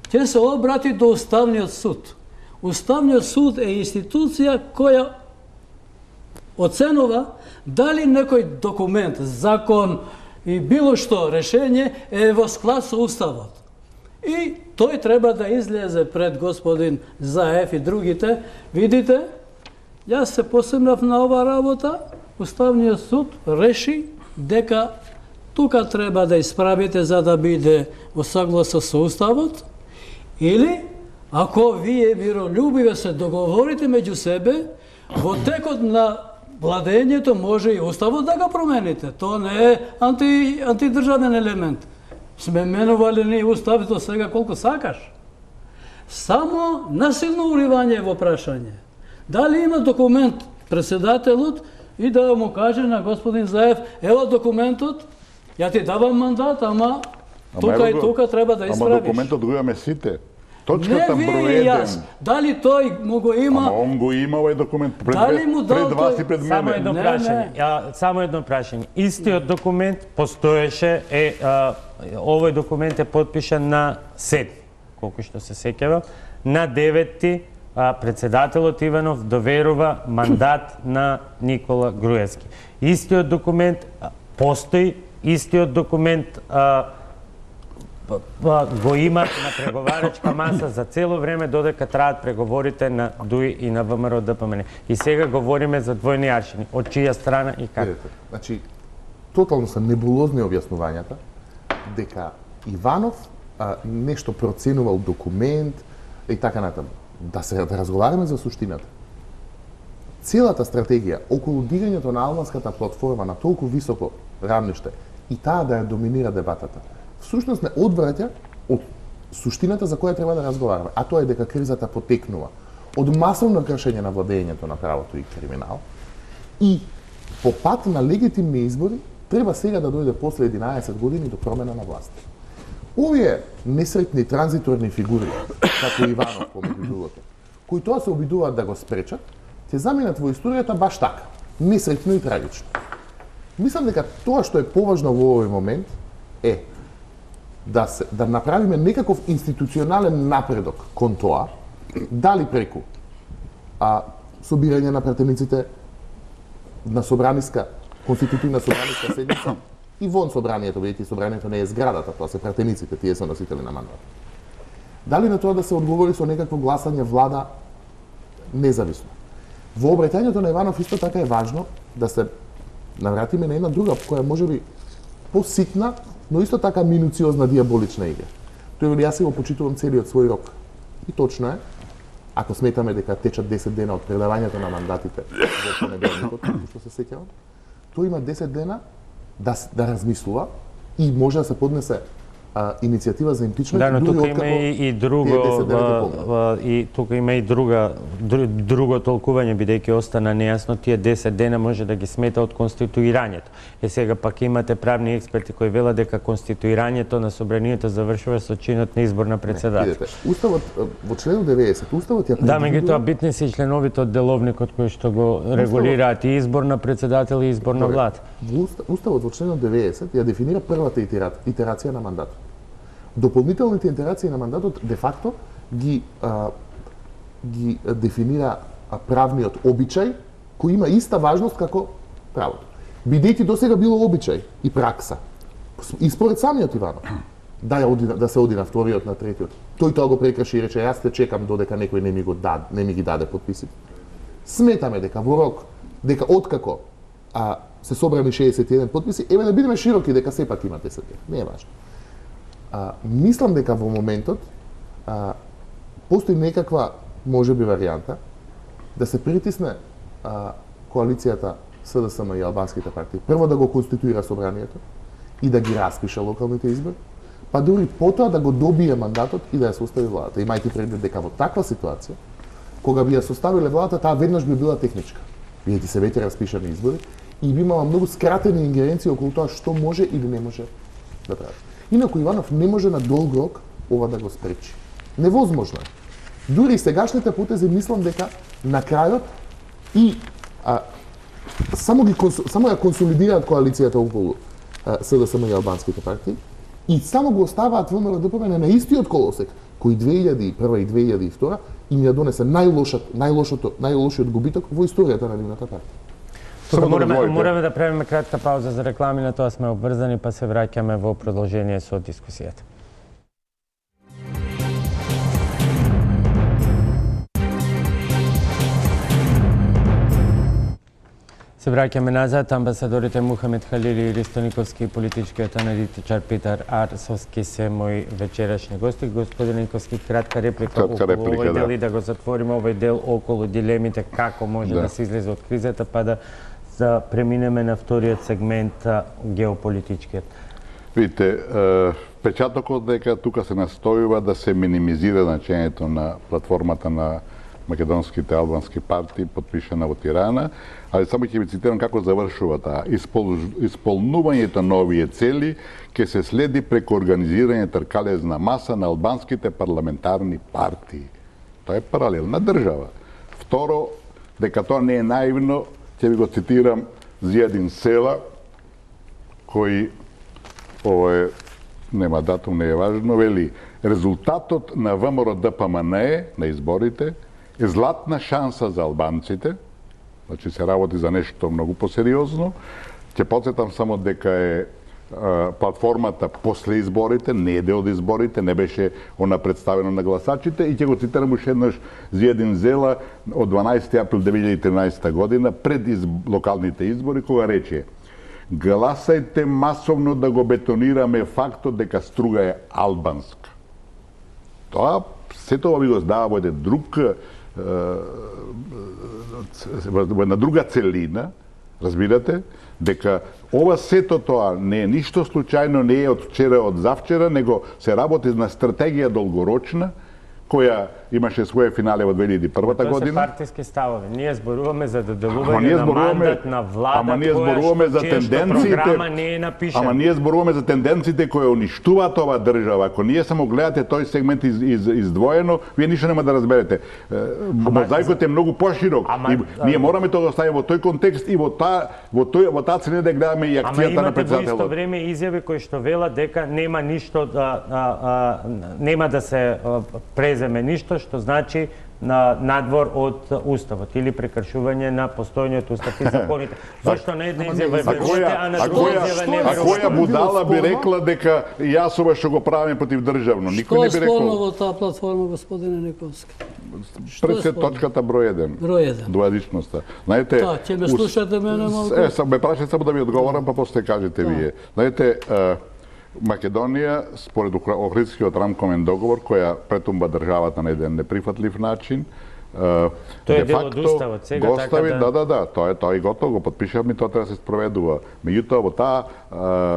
Ќе се обрати до Уставниот суд. Уставниот суд е институција која оценува дали некој документ, закон и било што решение е во склад со Уставот. И тој треба да излезе пред господин Заев и другите. Видите, јас се посебнав на ова работа, Уставниот суд реши дека тука треба да исправите за да биде во согласно со Уставот, или ако вие миролюбиво се договорите меѓу себе, во текот на владењето може и Уставот да го промените. Тоа не е антидржавен елемент. Сме менували ни Уставот до сега колку сакаш. Само насилно уривање во прашање. Дали има документ председателот и да му каже на господин Заев, ева документот, ја ти давам мандат, ама тука и тука треба да исправиш.
Ама документот го имаме сите. Точката
не
број
вие и
1.
јас. Дали тој му го има?
Ама он го има овој документ
Дали му дал
пред вас
тој-
и пред
Само
мене.
едно
Не,
прашање. Само едно прашање. Истиот документ постоеше, овој документ е подпишан на 7, колку што се сеќавам, на 9 председателот Иванов доверува мандат на Никола Груевски. Истиот документ постои, истиот документ го има на преговарачка маса за цело време додека траат преговорите на ДУИ и на ВМРО ДПМН. И сега говориме за двојни аршини. Од чија страна и како?
Видете, значи, тотално се небулозни објаснувањата дека Иванов нешто проценувал документ и така натаму. Да разговараме за суштината. Целата стратегија околу дигањето на албанската платформа на толку високо равниште и таа да ја доминира дебатата, всушност не одвраќа од суштината за која треба да разговараме, а тоа е дека кризата потекнува од масовно кршење на владењето на правото и криминал и по пат на легитимни избори треба сега да дојде после 11 години до промена на власт. Овие несретни транзиторни фигури, како Иванов помеѓу другото, кои тоа се обидуваат да го спречат, ќе заминат во историјата баш така, несретно и трагично. Мислам дека тоа што е поважно во овој момент е да направиме некаков институционален напредок кон тоа, дали преку собирање на пратениците на собраниска, конститутивна собраниска седница и вон собранието, бидејќи собранието не е зградата, тоа се пратениците, тие се носители на мандат. Дали на тоа да се одговори со некакво гласање влада независно. Во обраќањето на Иванов исто така е важно да се навратиме на една друга, која можеби поситна, но исто така минуциозна диаболична игра. Тој вели, јас си го почитувам целиот свој рок. И точно е, ако сметаме дека течат 10 дена од предавањето на мандатите во понеделникот, што се сеќавам, тој има 10 дена да размислува и може да се поднесе иницијатива за импичмент.
Да, но тука има и друго, и тука има и друго толкување, бидејќи остана нејасно, тие 10 дена може да ги смета од конституирањето. Сега пак имате правни експерти кои велат дека конституирањето на собранието завршува со чинот на избор на председател.
Уставот во член 90, уставот ја предвидува.
Да, меѓутоа битни се и членовите од деловникот кои што го регулираат и избор на председател и избор на влада.
Уставот во членот 90 ја дефинира првата итерација на мандатот. Дополнителните итерации на мандатот де факто ги дефинира правниот обичај кој има иста важност како правото. Бидејќи досега било обичај и пракса. И според самиот Иванов, да се оди на вториот, на третиот. Тој тоа го прекрши и рече, јас те чекам додека некој не ми ги даде подписите. Сметаме дека во рок, дека откако се собрани 61 подписи, еве да бидеме широки дека сепак има 10. Не е важно. Мислам дека во моментот постои некаква можеби варијанта да се притисне коалицијата СДСМ и албанските партии прво да го конституира собранието и да ги распише локалните избори, па дури потоа да го добие мандатот и да ја состави владата. Имајќи предвид дека во таква ситуација, кога би ја составиле владата, таа веднаш би била техничка. Бидејќи се веќе распишани избори и би имала многу скратени ингеренции околу тоа што може или не може да прави. Инаку Иванов не може на долг рок ова да го спречи. Невозможно е. Дури и сегашните потези мислам дека на крајот и само ја консолидираат коалицијата околу СДСМ и албанските партии и само го оставаат ВМРО-ДПМН на истиот колосек кој 2001 и 2002 им ја донесе најлошиот губиток во историјата на нивната партија.
Мораме да правиме кратка пауза за реклами, на тоа сме обврзани, па се враќаме во продолжение со дискусијата. Се враќаме назад. Амбасадорите Мухамед Халили и Ристо Никовски и политичкиот аналитичар Петар Арсовски се мои вечерашни гости. Господин Никовски, кратка реплика околу овој дел и да го затвориме овој дел околу дилемите како може да се излезе од кризата, па да преминеме на вториот сегмент, геополитичкиот.
Видите, печатокот дека тука се настојува да се минимизира значењето на платформата на македонските албански партии, подпишана во Тирана, ali само ќе ви цитирам како завршува таа. Исполнувањето на овие цели ќе се следи преку организирање тркалезна маса на албанските парламентарни партии. Тоа е паралелна држава. Второ, дека тоа не е наивно, ќе ви го цитирам Зијадин Села, кој, нема датум, не е важно, вели, резултатот на ВМРО-ДПМН на изборите е златна шанса за албанците, значи се работи за нешто многу посериозно. Ќе потсетам само дека е платформата после изборите, не е дел од изборите, не беше она представено на гласачите и ќе го цитирам уште еднаш Зијадин Зела од 12 април 2013 година пред локалните избори, кога рече: гласајте масовно да го бетонираме фактот дека струга е албанска. Тоа сето ви го здава во еден друг во една друга целина, разбирате, дека ова сето тоа не е ништо случајно, не е од вчера, од завчера, него се работи на стратегија долгорочна, која имаше своје финале во 2001 година.
Тоа се партиски ставови. Ние зборуваме за доделување на мандат на влада, која што програма не е напишена.
Ама ние зборуваме за тенденциите кои уништуваат оваа држава. Ако ние само гледате тој сегмент издвоено, вие ништо нема да разберете. Мозаикот е многу поширок. Ние мораме тоа да оставиме во тој контекст и во таа целина да гледаме и акцијата на председателот.
Ама имате во исто време изјави кои што велат дека нема ништо нема да се преземе ништо, што значи надвор од уставот или прекршување на постојниот устав и законите. Зошто на една изјава верувате, а на друга изјава не верувате?
А која будала би рекла дека јас ова што го правиме против државно? Никој не би рекол.
Што е спорно во таа платформа, господине Никовски?
Пред се точката број 1.
Број 1.
Двојадичноста. Знаете,
ќе ме слушате мене малку?
Ме прашате само да ви одговорам, па после кажете вие. Знаете, Македонија, според Охридскиот рамковен договор, која претумба државата на еден неприфатлив начин,
тој е дел од уставот, сега така
да, тоа е готово, го подпишавме, тоа треба да се спроведува. Меѓутоа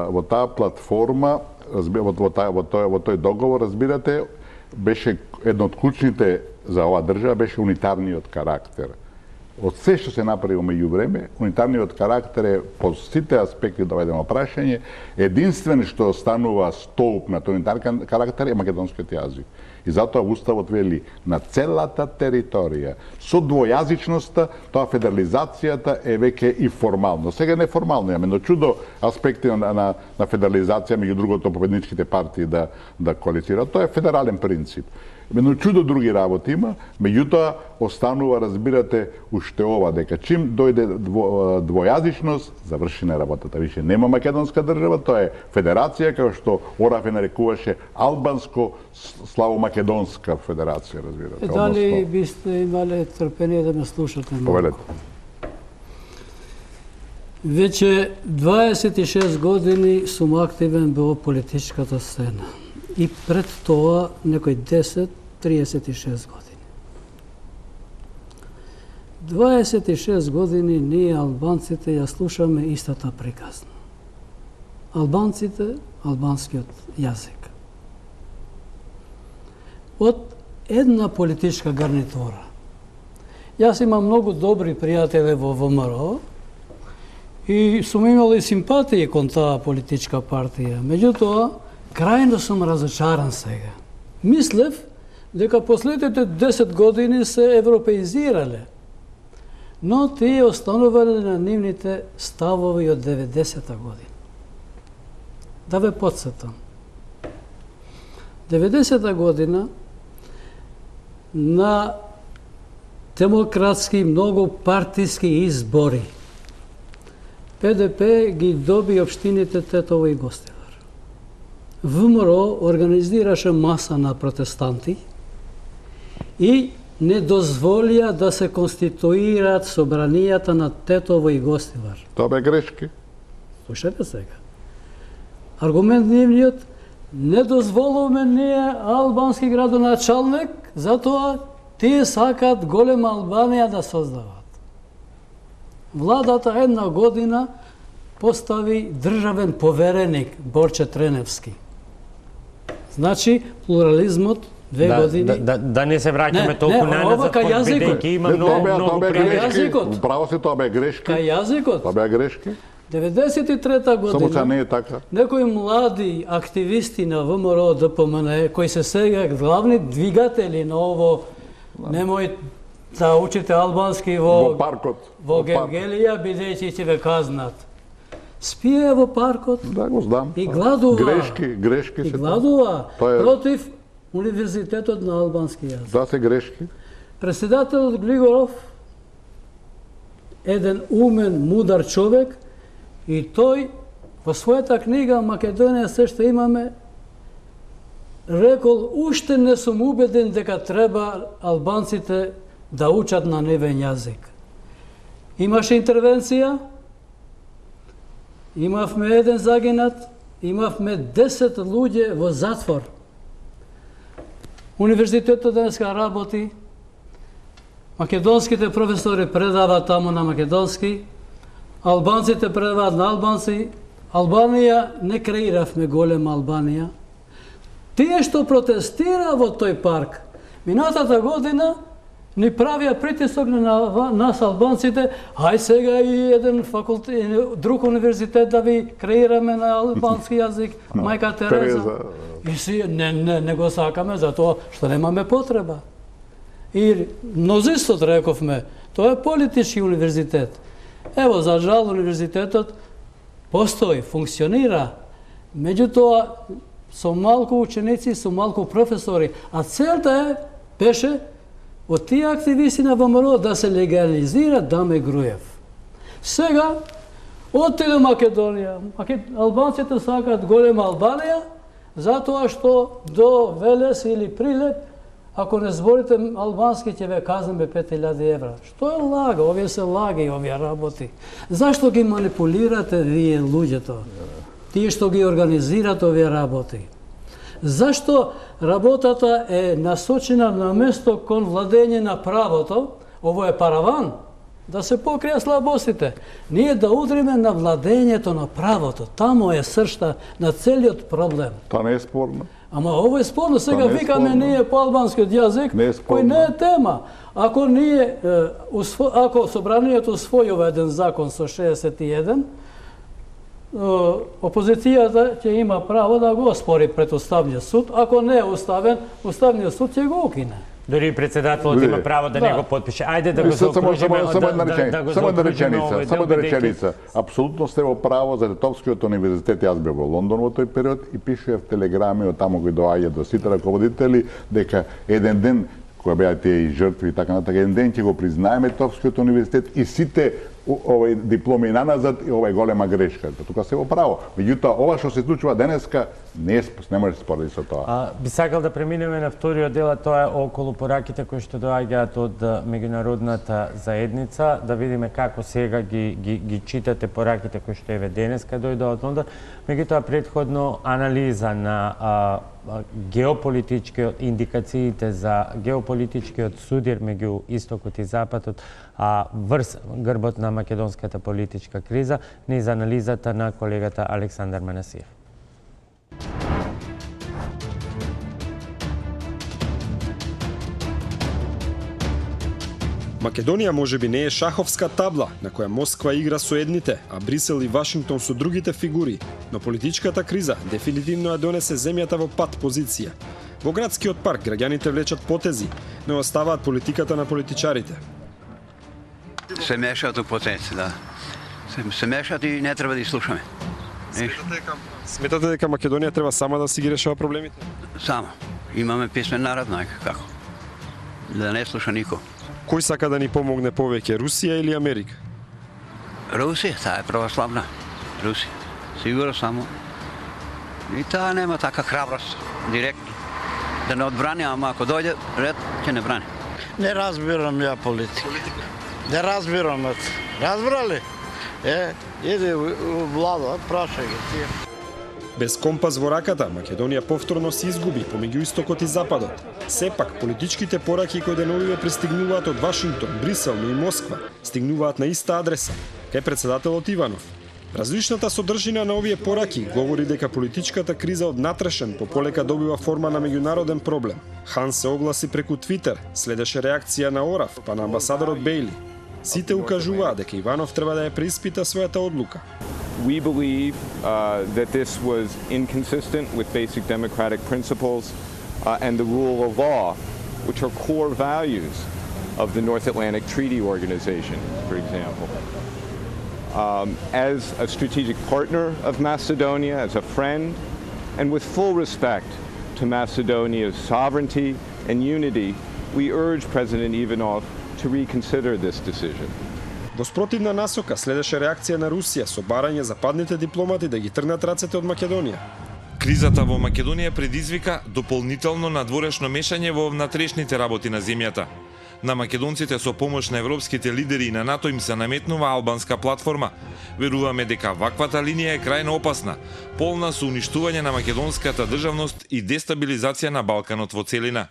во таа платформа, во тој договор, разбирате, беше едно од клучните за оваа држава беше унитарниот карактер. Од се што се направи меѓу време, унитарниот карактер е по сите аспекти доведено прашање, единствен што останува столб на тој унитарен карактер е македонскиот јазик. И затоа уставот вели на целата територија со двојазичноста, тоа федерализацијата е веќе и формално. Сега не формално, имаме чудо аспекти на федерализација, меѓу другото победничките партии да коалицираат. Тоа е федерален принцип. едно чудо други работи има, меѓутоа останува, разбирате, уште ова, дека чим дојде двојазичност, завршена работата. Више нема македонска држава, тоа е федерација, како што Ораф ја нарекуваше албанско-славомакедонска федерација, разбирате.
Дали бисте имале трпение да ме слушате малку?
Повелете.
Веќе 26 години сум активен во политичката сцена. И пред тоа некој 10-36 години. 26 години ние албанците ја слушаме истата приказна. Албанците, албанскиот јазик. Од една политичка гарнитура. Јас имам многу добри пријатели во ВМРО и сум имал и симпатии кон таа политичка партија. Меѓутоа, крајно сум разочаран сега. Мислев дека последните 10 години се европеизирале, но тие останувале на нивните ставови од 90-та година. Да ве подсетам. 90-та година на демократски многу партиски избори ПДП ги доби општините Тетово и Гостивар. ВМРО организираше маса на протестанти и не дозволија да се конституираат собранијата на Тетово и Гостивар.
Тоа бе грешки.
Слушате сега. Аргумент нивниот, не дозволуваме ние албански градоначалник, затоа тие сакаат голема Албанија да создават. Владата една година постави државен повереник Борче Треневски. Значи, плурализмот 2 години...
Да не се враќаме толку назад, бидејќи има многу
грешки. Право се, тоа бе грешки.
Кај јазикот.
Тоа бе грешки.
93-та година.
Само не е така.
Некои млади активисти на ВМРО ДПМН, кои се сега главни двигатели на ово, немој да учите албански во
паркот.
Во Гевгелија, бидејќи ќе ве казнат. Спие во паркот.
Да, го знам.
И гладува.
Грешки
и
се.
гладува против Универзитетот на албански јазик.
Да, се грешки.
Председателот Глигоров, еден умен, мудар човек, и тој во својата книга Македонија се што имаме, рекол, уште не сум убеден дека треба албанците да учат на нивен јазик. Имаше интервенција, имавме еден загинат, имавме 10 луѓе во затвор. Универзитетот денеска работи, македонските професори предаваат таму на македонски, албанците предаваат на албанци. Албанија не креиравме голема Албанија. Тие што протестира во тој парк, минатата година ни правија притисок на нас албанците, ај сега и еден факултет, друг универзитет да ви креираме на албански јазик, мајка Тереза. И си не го сакаме затоа што немаме потреба. И мнозинството рековме, тоа е политички универзитет. Ево, за жал, универзитетот постои, функционира, меѓутоа со малку ученици, со малку професори, а целта беше од тие активисти на ВМРО да се легализира Даме Груев. Сега, отиде Македонија. Албанците сакаат голема Албанија, затоа што до Велес или Прилеп, ако не зборите албански, ќе ве казнеме 5000 евра. Што е лага? Овие се лаги, овие работи. Зашто ги манипулирате вие луѓето? Тие што ги организират овие работи. Зашто работата е насочена на место кон владење на правото, ово е параван, да се покрија слабостите. Ние да удриме на владењето на правото. Тамо е сршта на целиот проблем.
Тоа не е спорно.
Ама ово е спорно. Сега викаме ние по албанскиот јазик, кој не е тема. Ако ние, ако собранието усвојува еден закон со 61, опозицијата ќе има право да го оспори пред Уставниот суд. Ако не е уставен, Уставниот суд ќе го укине.
Дори и председателот има право да не го подпише. Ајде да го заокружиме,
Само една реченица. Апсолутно сте во право за Литовскиот универзитет. Јас бев во Лондон во тој период и пишував телеграми од таму кои доаѓа до сите раководители дека еден ден кога беа тие и жртви и така натака, еден ден ќе го признаеме Литовскиот универзитет и сите дипломи наназад и ова е голема грешка. Тука се во право. Меѓутоа, ова што се случува денеска не може да се спореди со тоа.
Би сакал да преминеме на вториот дел, а тоа е околу пораките кои што доаѓаат од меѓународната заедница, да видиме како сега ги читате пораките кои што еве денеска дојдоа од Лондон. Меѓутоа, претходно анализа на геополитичкиот, индикациите за геополитичкиот судир меѓу Истокот и Западот врз грбот на македонската политичка криза, низ анализата на колегата Александар Манасиев.
Македонија можеби не е шаховска табла на која Москва игра со едните, а Брисел и Вашингтон со другите фигури, но политичката криза дефинитивно ја донесе земјата во пат позиција. Во градскиот парк граѓаните влечат потези, но оставаат политиката на политичарите.
Се мешаат у процес, да. Се мешаат и не треба да слушаме.
Сметате дека Македонија треба сама да си ги решава проблемите?
Само. Имаме писмен народ, како? Да не слуша нико.
Кој сака да ни помогне повеќе, Русија или Америка?
Русија, таа е православна. Русија. Сигурно само. И таа нема така храброст, директно. Да не одбрани, ама ако дојде ред, ќе не брани.
Не разбирам ја политика. Не разбирам. Разбрали? Иди у влада, прашај ги тие.
Без компас во раката, Македонија повторно се изгуби помеѓу Истокот и Западот. Сепак, политичките пораки кои деновиве пристигнуваат од Вашингтон, Брисел, но и Москва, стигнуваат на иста адреса, кај председателот Иванов. Различната содржина на овие пораки говори дека политичката криза од натрешен пополека добива форма на меѓународен проблем. Хан се огласи преку Твитер, следеше реакција на Орав, па на амбасадорот Бейли. Сите укажуваат дека Иванов треба да ја преиспита својата одлука.
We believe that this was inconsistent with basic democratic principles and the rule of law, which are core values of the North Atlantic Treaty Organization, for example. As a strategic partner of Macedonia, as a friend, and with full respect to Macedonia's sovereignty and unity, we urge President Ivanov to reconsider this decision.
Во спротивна насока следеше реакција на Русија со барање западните дипломати да ги тргнат рацете од Македонија.
Кризата во Македонија предизвика дополнително надворешно мешање во внатрешните работи на земјата. На македонците со помош на европските лидери и на НАТО им се наметнува албанска платформа. Веруваме дека ваквата линија е крајно опасна, полна со уништување на македонската државност и дестабилизација на Балканот во целина.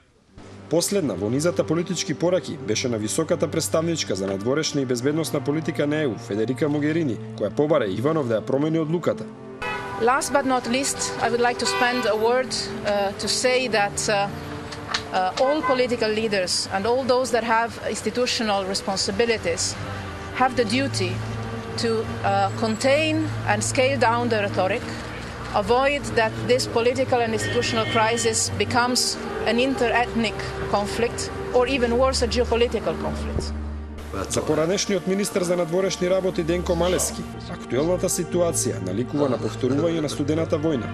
Последна во низата политички пораки беше на високата представничка за надворешна и безбедносна политика на ЕУ, Федерика Могерини, која побара Иванов да ја промени одлуката.
Last but not least, I would like to spend a word to say that all political leaders and all those that have institutional responsibilities have the duty to contain and scale down the rhetoric, avoid that this political and institutional crisis becomes an inter-ethnic conflict or even worse, a geopolitical conflict.
За поранешниот министер за надворешни работи Денко Малески, актуелната ситуација наликува на повторување на студената војна.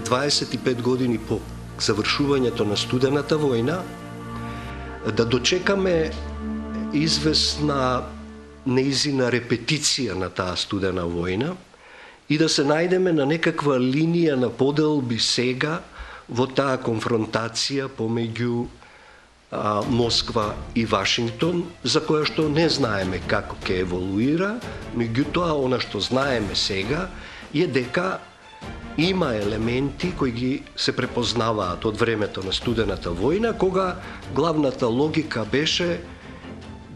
25 години по завршувањето на студената војна, да дочекаме известна неизина репетиција на таа студена војна и да се најдеме на некаква линија на поделби сега во таа конфронтација помеѓу Москва и Вашингтон, за која што не знаеме како ќе еволуира, меѓутоа она што знаеме сега е дека има елементи кои ги се препознаваат од времето на студената војна, кога главната логика беше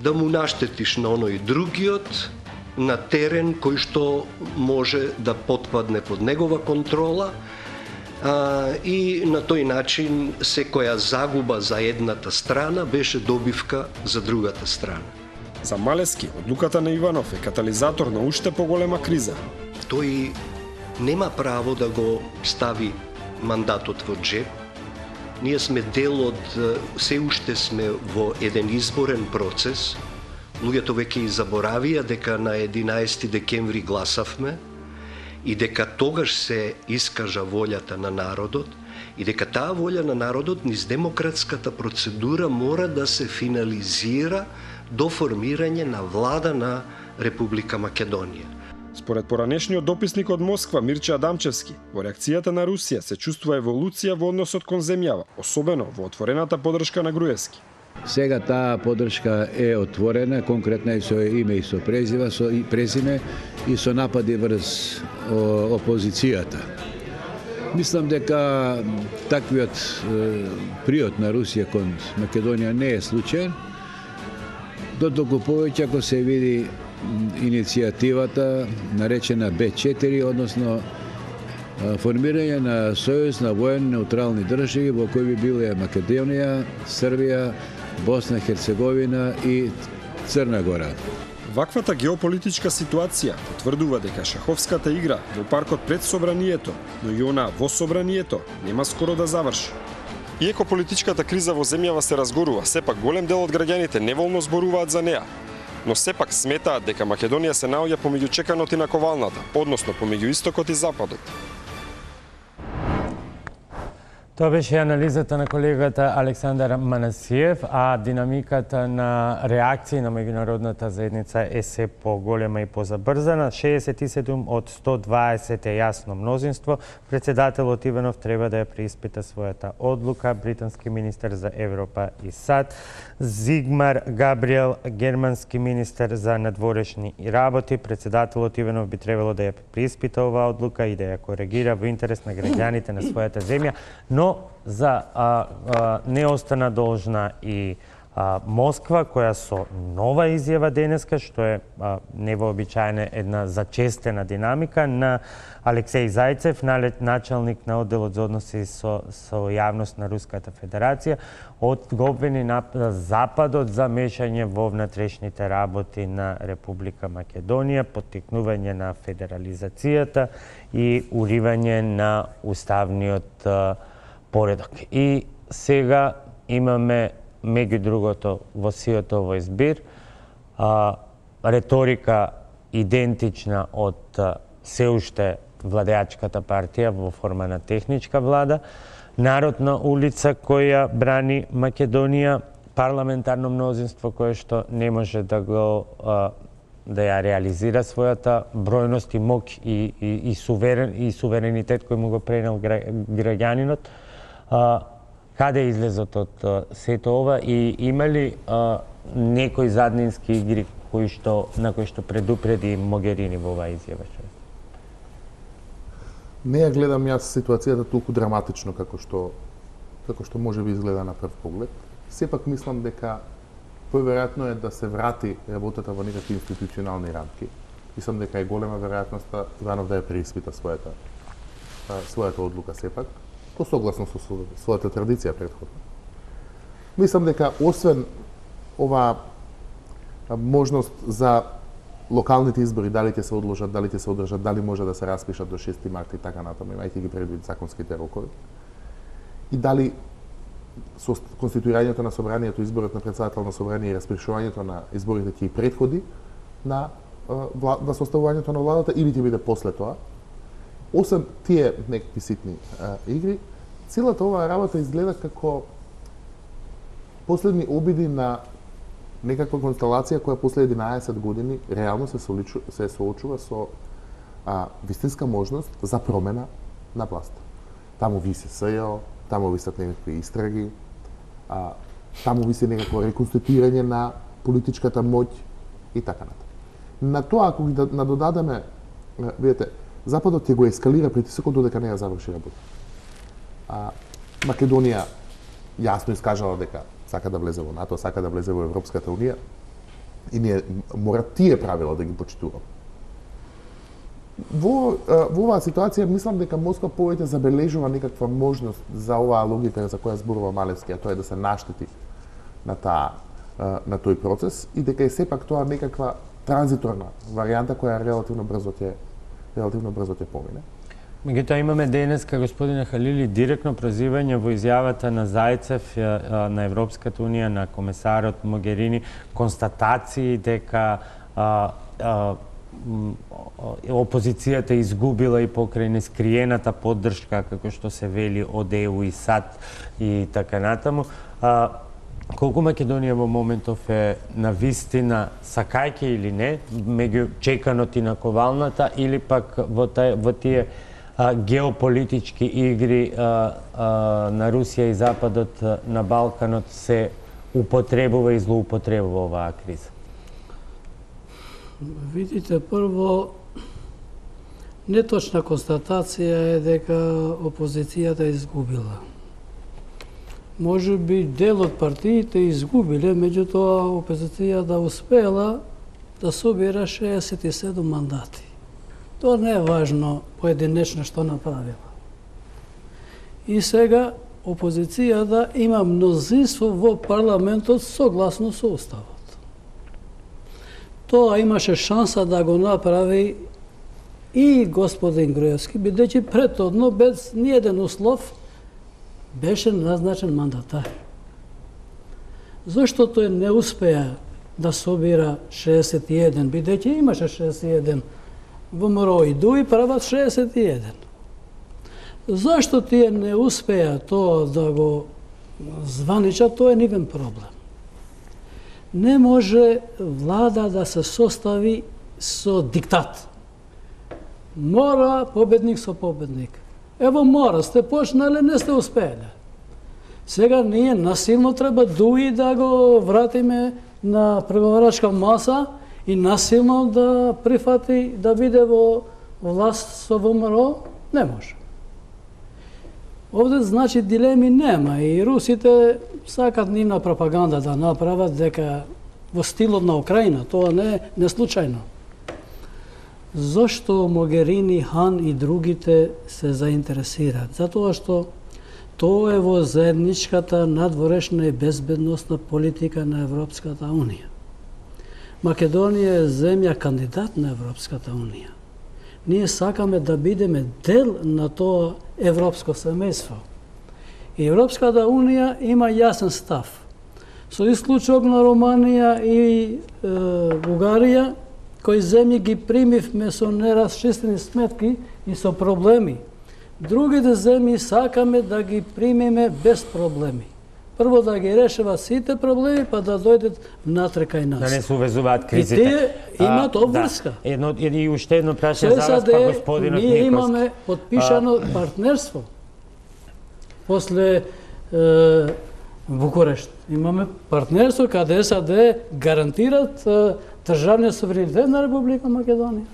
да му наштетиш на оној другиот на терен кој што може да потпадне под негова контрола, и на тој начин секоја загуба за едната страна беше добивка за другата страна.
За Малески, одлуката на Иванов е катализатор на уште поголема криза.
Тој нема право да го стави мандатот во джеб ние сме дел од, се уште сме во еден изборен процес. Луѓето веќе и заборавија дека на 11 декември гласавме и дека тогаш се искажа волјата на народот и дека таа волја на народот низ демократската процедура мора да се финализира до формирање на влада на Република Македонија.
Според поранешниот дописник од Москва Мирче Адамчевски, во реакцијата на Русија се чувствува еволуција во односот кон земјава, особено во отворената поддршка на Груевски.
Сега таа поддршка е отворена, конкретно и со име и со презиме и со напади врз опозицијата. Мислам дека таквиот приот на Русија кон Македонија не е случаен, дотолку повеќе ако се види иницијативата наречена Б4, односно формирање на сојуз на военно-неутрални држави во кои би биле Македонија, Србија, Босна, Херцеговина и Црна Гора.
Ваквата геополитичка ситуација потврдува дека шаховската игра во паркот пред собранието, но и она во собранието, нема скоро да заврши. Иако политичката криза во земјава се разгорува, сепак голем дел од граѓаните неволно зборуваат за неа. Но сепак сметаат дека Македонија се наоѓа помеѓу чеканот и наковалната, односно помеѓу истокот и западот.
Тоа беше анализата на колегата Александар Манасиев, а динамиката на реакции на меѓународната заедница е се поголема и позабрзана. 67 од 120 е јасно мнозинство. Председателот Иванов треба да ја преиспита својата одлука. Британски министер за Европа и САД, Зигмар Габриел, германски министер за надворешни работи. Председателот Иванов би требало да ја преиспита оваа одлука и да ја коригира во интерес на граѓаните на својата земја, но за не остана должна и Москва, која со нова изјава денеска, што е невообичаена една зачестена динамика, на Алексеј Зајцев, началник на одделот за односи со јавност на Руската Федерација, го обвини на Западот за мешање во внатрешните работи на Република Македонија, поттикнување на федерализацијата и уривање на уставниот поредок. И сега имаме, меѓу другото, во сиот овој збир, реторика идентична од се уште владеачката партија во форма на техничка влада, народна улица која брани Македонија, парламентарно мнозинство кое што не може да ја реализира својата бројност и мок и суверенитет кој му го пренел граѓанинот. Каде е излезот од сето ова и има ли некои заднински игри на кои што предупреди Могерини во оваа изјава?
Не ја гледам јас ситуацијата толку драматично како што може би изгледа на прв поглед. Сепак мислам дека поверојатно е да се врати работата во некакви институционални рамки. Мислам дека е голема веројатноста Иванов да ја преиспита својата одлука сепак, согласно со својата традиција претходно. Мислам дека освен ова можност за локалните избори, дали ќе се одложат, дали ќе се одржат, дали може да се распишат до 6 март и така натаму, имајќи ги предвид законските рокови, и дали со конституирањето на собранието, изборот на председател на собрание и распишувањето на изборите ќе и претходи на составувањето на владата или ќе биде после тоа. Освен тие некакви ситни игри, целата оваа работа изгледа како последни обиди на некаква констелација која после 11 години реално се соочува со вистинска можност за промена на власт. Таму виси СЈО, таму висат некакви истраги, таму виси некакво реконституирање на политичката моќ и така натаму. На тоа, ако ги надодадеме, видите, Западот ќе го ескалира притисокот додека не ја заврши работа. Македонија јасно искажала дека сака да влезе во НАТО, сака да влезе во Европската Унија и ние мора тие правила да ги почитуваме. Во оваа ситуација мислам дека Москва повеќе забележува некаква можност за оваа логика за која зборува Малевски, а тоа е да се наштети на тој процес и дека е сепак тоа некаква транзиторна варијанта која релативно брзо ќе помине.
Меѓутоа имаме денеска, господине Халили, директно прозивање во изјавата на Зајцев на Европската унија, на комесарот Могерини, констатации дека опозицијата изгубила и покрај нескриената поддршка, како што се вели, од ЕУ и САД и така натаму. Колку Македонија во моментов е на вистина, сакајќи или не, меѓу чеканот и наковалната, или пак во тие геополитички игри на Русија и Западот на Балканот се употребува и злоупотребува оваа криза?
Видите, прво, неточна констатација е дека опозицијата изгубила. Може би дел од партиите изгубиле, меѓутоа опозицијата успела да собира 67 мандати. Тоа не е важно поединечно што направила. И сега опозицијата има мнозинство во парламентот согласно со уставот. Тоа имаше шанса да го направи и господин Груевски, бидејќи претhodно без ниеден услов беше назначен мандатар. Зошто тој не успеа да собира 61, бидејќи имаше 61 ВМРО и ДУ и прават 61. Зашто тие не успеа тоа да го званичат, тоа е нивен проблем. Не може влада да се состави со диктат. Мора победник со победник. Ево мора, сте почнале, не сте успеале. Сега ние насилно треба ДУИ да го вратиме на преговарачка маса и насилно да прифати да биде во власт со ВМРО, не може. Овде значи дилеми нема и русите сакат нивна пропаганда да направат дека во стилот на Украина, тоа не случајно. Зошто Могерини, Хан и другите се заинтересираат? Затоа што тоа е во заедничката надворешна и безбедносна политика на Европската унија. Македонија е земја кандидат на Европската унија. Ние сакаме да бидеме дел на тоа европско семејство. И Европската унија има јасен став. Со исклучок на Романија и Бугарија, кои земји ги примивме со неразчистени сметки и со проблеми. Другите земји сакаме да ги примиме без проблеми. Прво да ги решава сите проблеми, па да дојдат внатре кај нас.
Да не се увезуваат кризите.
И тие имаат обврска.
Да. И уште едно прашање за вас, па господинот Николски.
Ние имаме подпишано партнерство. После Букурешт. Имаме партнерство каде САД гарантират државниот суверенитет на Република Македонија.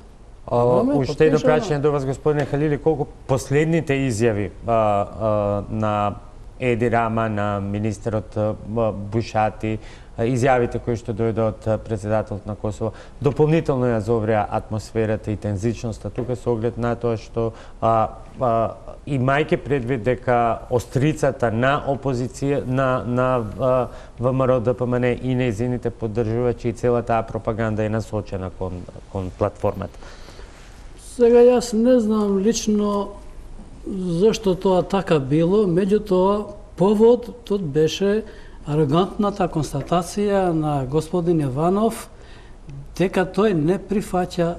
Уште едно прашање до вас, господине Халили, колку последните изјави на Еди Рама, на министерот Бушати, изјавите кои што дојде од председателот на Косово, дополнително ја зовреа атмосферата и тензичноста тука со оглед на тоа што имајќи предвид дека острицата на опозиција, на ВМРО ДПМН и нејзините поддржувачи и цела таа пропаганда е насочена кон платформата.
Сега јас не знам лично зашто тоа така било, меѓутоа поводот беше арогантната констатација на господин Јованов дека тој не прифаќа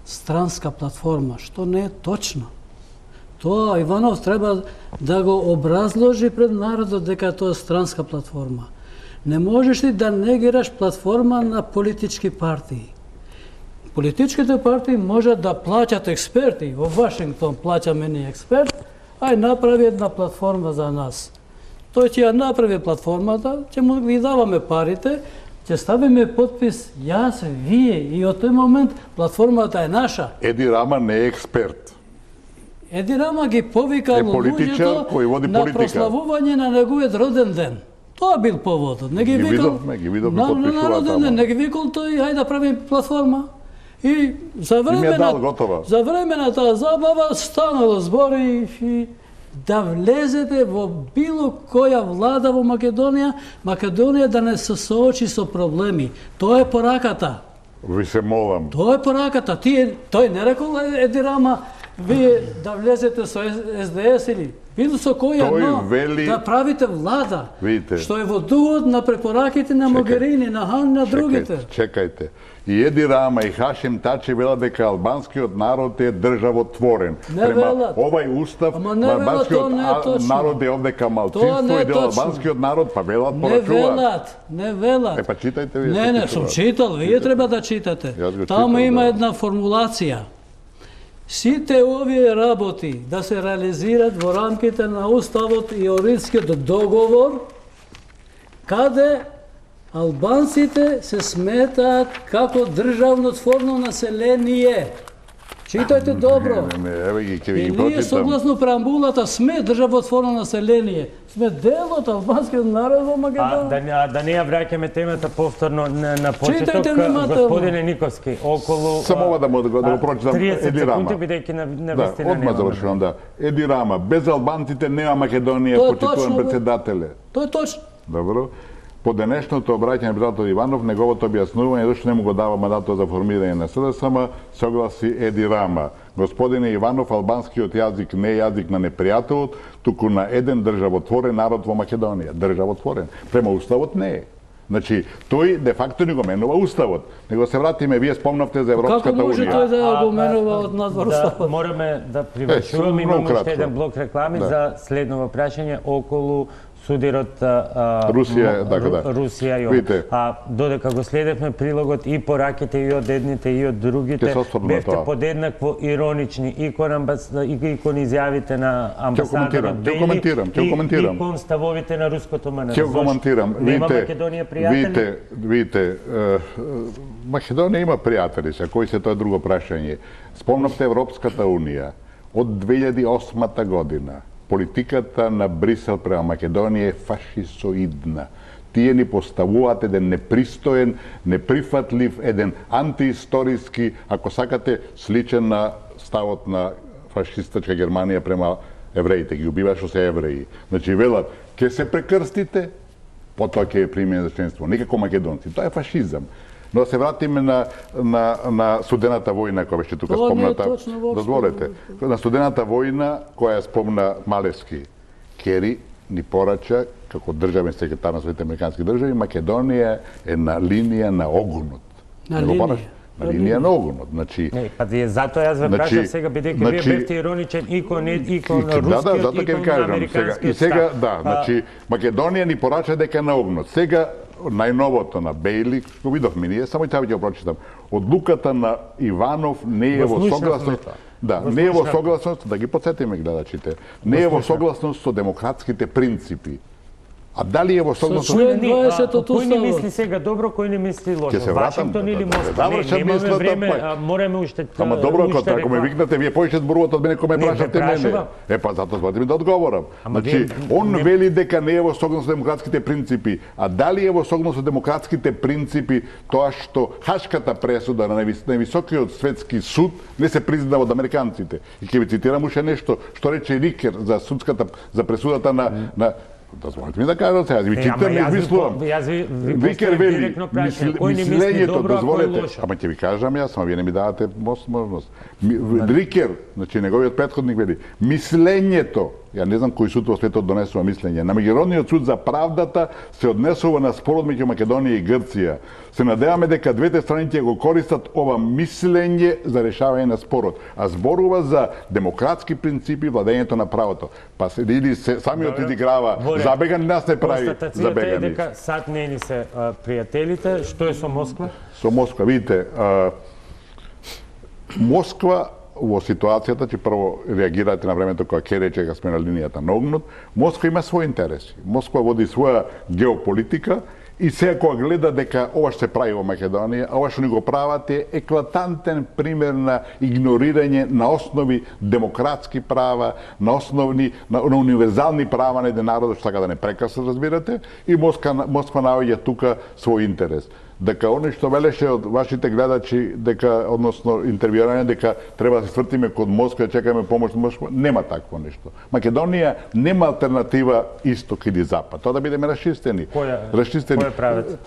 странска платформа, што не е точно. Тоа Иванов треба да го образложи пред народот дека тоа е странска платформа. Не можеш ти да негираш платформа на политички партии. Политичките партии можат да плаќат експерти. Во Вашингтон плаќаме ни експерт, ај направи една платформа за нас. Тој ќе ја направи платформата, ќе му ги даваме парите, ќе ставиме подпис јас, вие и од тој момент платформата е наша.
Еди Рама не е експерт.
Еди Рама ги повикал луѓето на прославување на неговиот роден ден. Тоа бил поводот. Не ги викал
на роден
ден, не ги викал тој, ајде да правим платформа. И за време на таа забава станало збори и да влезете во било која влада во Македонија, Македонија да не се соочи со проблеми. Тоа е пораката.
Ви се молам.
Тоа е пораката. Тој не рекол Еди Рама, вие да влезете со СДС или било со која, но да правите влада, што е во духот на препораките на Могерини, на Хан, на другите.
Чекајте. И Еди Рама и Хашим Тачи велат дека албанскиот народ е државотворен.
Не велат.
Овај устав, албанскиот народ е овдека малцинство и дел албанскиот народ, па велат порачуваат.
Не велат.
Па читајте вие.
Не, сум читал, вие треба да читате. Таму има една формулација. Сите овие работи да се реализират во рамките на Уставот и Оридскиот договор, каде албанците се сметаат како државнотворно население. Читајте добро. И ние согласно преамбулата сме државотворно население. Сме дел од албанскиот народ во Македонија.
Да не ја враќаме темата повторно на почеток, господине Никовски, околу...
Само ова да го прочитам.
30 секунди, бидејќи навистина
нема. Одма завршувам, да. Еди Рама, без албанците нема Македонија, почитуван председателе.
Тоа е точно.
Добро. По денешното обраќање председател Иванов, неговото објаснување зашто не му го дава мандатот за формирање на СДСМ, согласи Еди Рама. Господине Иванов, албанскиот јазик не е јазик на непријателот, туку на еден државотворен народ во Македонија. Државотворен. Према уставот не е. Значи, тој де факто не го менува уставот. Него се вратиме, вие спомнавте за Европската унија.
Како може тој да го менува од надвор уставот?
Мораме да привршуваме, имаме уште еден блок реклами за следно прашање околу судирот Русија и додека го следевме прилогот и пораките и од едните и од другите, бевте подеднакво иронични и кон изјавите на амбасадорот Бели и кон ставовите на руското МНР.
Ќе го коментирам.
Нема Македонија пријатели?
Видите, Македонија има пријатели, са кои се тоа друго прашање. Спомнавте Европската унија од 2008 година. Политиката на Брисел према Македонија е фашисоидна. Тие ни поставуваат еден непристоен, неприфатлив, еден антиисториски, ако сакате, сличен на ставот на фашистачка Германија према евреите, ги убива што се евреи. Значи велат, ке се прекрстите, потоа ќе е примен за членство. Никако македонци. Тоа е фашизам. Но се вратиме на студената војна која беше тука спомната. Дозволете. На студената војна која ја спомна Малевски. Кери ни порача како државен секретар на Соединетите американски држави, Македонија е на линија на огонот.
На линија
на огонот. Значи,
па затоа јас ве прашав сега бидејќи вие бевте ироничен и кон рускиот и кон американскиот.
И сега, да, значи Македонија ни порача дека е на огонот. Сега најновото на Бейли, го видовме ние, само и ќе го прочитам. Одлуката на Иванов не е во согласност. Да, не е во согласност, да ги потсетиме гледачите. Не е во согласност со демократските принципи. А дали е во согласност...
Кој не мисли сега добро, кој не мисли лошо? Вашингтон или Москва? Немаме време, мораме уште...
Ама добро, ако ме викнате, вие повеќе зборувате од мене, кој ме прашавте мене. Па затоа зборувате ми да одговорам. Значи, он вели дека не е во согласност со демократските принципи. А дали е во согласност со демократските принципи тоа што Хашката пресуда на највисокиот светски суд не се признава од американците? И ќе ви цитирам уште нешто што рече Рикер за пресудата на дозволите ми да кажам сега, ви читам и измислувам. Викер вели, мислењето, дозволете, ама ќе ви кажам јас, ама вие не ми давате можност. Рикер, значи неговиот претходник вели, мислењето, ја не знам кој суд во светот донесува мислење, на Меѓународниот суд за правдата се однесува на спорот меѓу Македонија и Грција. Се надеваме дека двете страни ќе го користат ова мислење за решавање на спорот, а зборува за демократски принципи владењето на правото. Па или самиот изиграва забеган, нас не прави забегани.
Констатацијата е дека сад не ни се пријателите. Што е со Москва?
Со Москва, видите, Москва во ситуацијата, че прво реагирате на времето кога ќе рече дека сме на линијата на огнот, Москва има своји интереси. Москва води своја геополитика и сега кога гледа дека ова што се прави во Македонија, ова што ни го прават е еклатантен пример на игнорирање на основи демократски права, на основни, на универзални права на еден народ, што сака да не прекаса, разбирате, и Москва наоѓа тука свој интерес. дека оно што велеше од вашите гледачи, дека, односно интервјуирање, дека треба да се свртиме код Москва, да чекаме помош од Москва, нема такво нешто. Македонија нема алтернатива исток или запад. Тоа да бидеме расчистени.
Кој е правецот?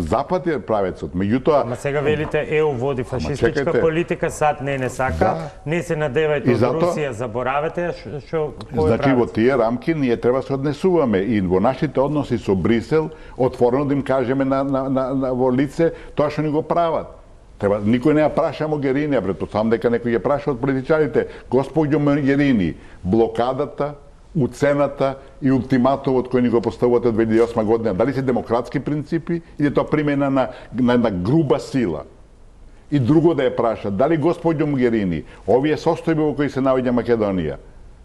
Запад е правецот. Меѓутоа,
ама сега велите ЕУ води фашистичка политика, САД не сака. Да. Не се надевајте од Русија, заборавете што кој е
значи во тие рамки ние треба да се однесуваме и во нашите односи со Брисел отворено да им кажеме во лице тоа што ни го прават. Треба никој не ја праша Могерини, а претпоставам дека некој ја праша од политичарите. Господјо Могерини, блокадата, уцената и ултиматумот кој ни го поставувате од 2008 година, дали се демократски принципи или тоа примена на една груба сила? И друго да ја праша, дали господјо Могерини, овие состојби во кои се наоѓа Македонија,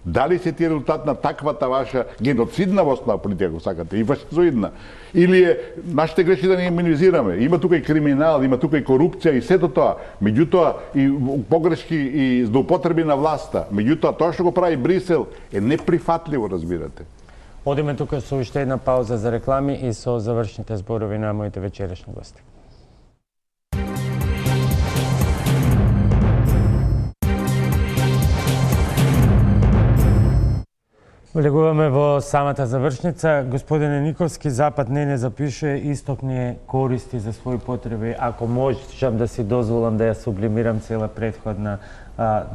дали се ти резултат на таквата ваша геноцидна восна политика, ако сакате, и фашизоидна, или е нашите грешки да не минимизираме? Има тука и криминал, има тука и корупција и сето тоа. Меѓутоа и погрешки и злоупотреби на власта. Меѓутоа тоа што го прави Брисел е неприфатливо, разбирате.
Одиме тука со уште една пауза за реклами и со завршните зборови на моите вечерешни гости. Влегуваме во самата завршница. Господине Никовски, Запад не запишува, Исток не користи за своји потреби. Ако можам да си дозволам да ја сублимирам цела претходна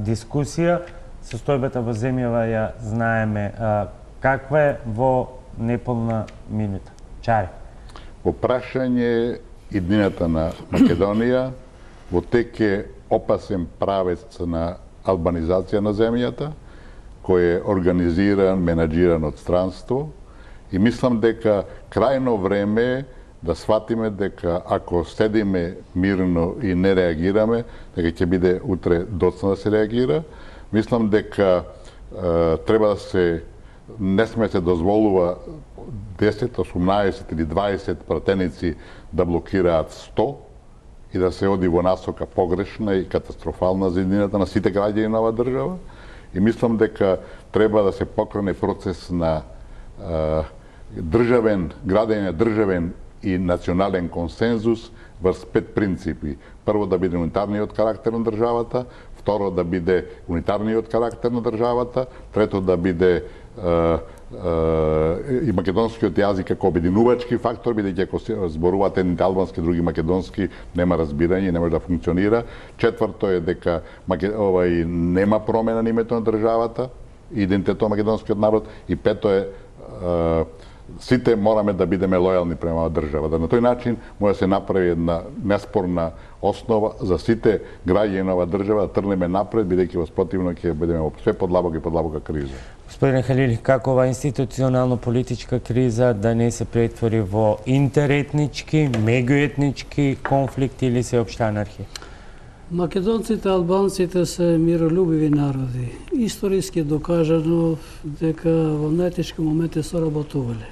дискусија, состојбата во земјава ја знаеме. Каква е во неполна минута? Чари.
Во прашање иднината на Македонија, во теке опасен правец на албанизација на земјата, кој е организиран, менаџиран од странство, и мислам дека крајно време е да сватиме дека ако седиме мирно и не реагираме, дека ќе биде утре доцна да се реагира. Мислам дека треба да се не сме се дозволува 10, 18 или 20 пратеници да блокираат 100 и да се оди во насока погрешна и катастрофална за иднината на сите граѓани на оваа држава. И мислам дека треба да се покрене процес на градење државен и национален консензус врз 5 принципи. Прво да биде унитарниот карактер на државата, второ да биде унитарниот карактер на државата, трето да биде и македонскиот јазик како обединувачки фактор, бидејќи ако зборуваат едните албански, други македонски, нема разбирање, не може да функционира. Четврто е дека нема промена на името на државата, идентитетот на македонскиот народ, и пето е сите мораме да бидеме лојални према држава. Да на тој начин може да се направи една неспорна основа за сите граѓани на оваа држава да трнеме напред, бидејќи во спротивно ќе бидеме во све подлабока и подлабока криза.
Господине Халили, како ова институционално-политичка криза да не се претвори во интеретнички, меѓуетнички конфликти или сеопшта анархија?
Македонците, албанците се миролюбиви народи. Историски докажано дека во најтешки моменти соработувале.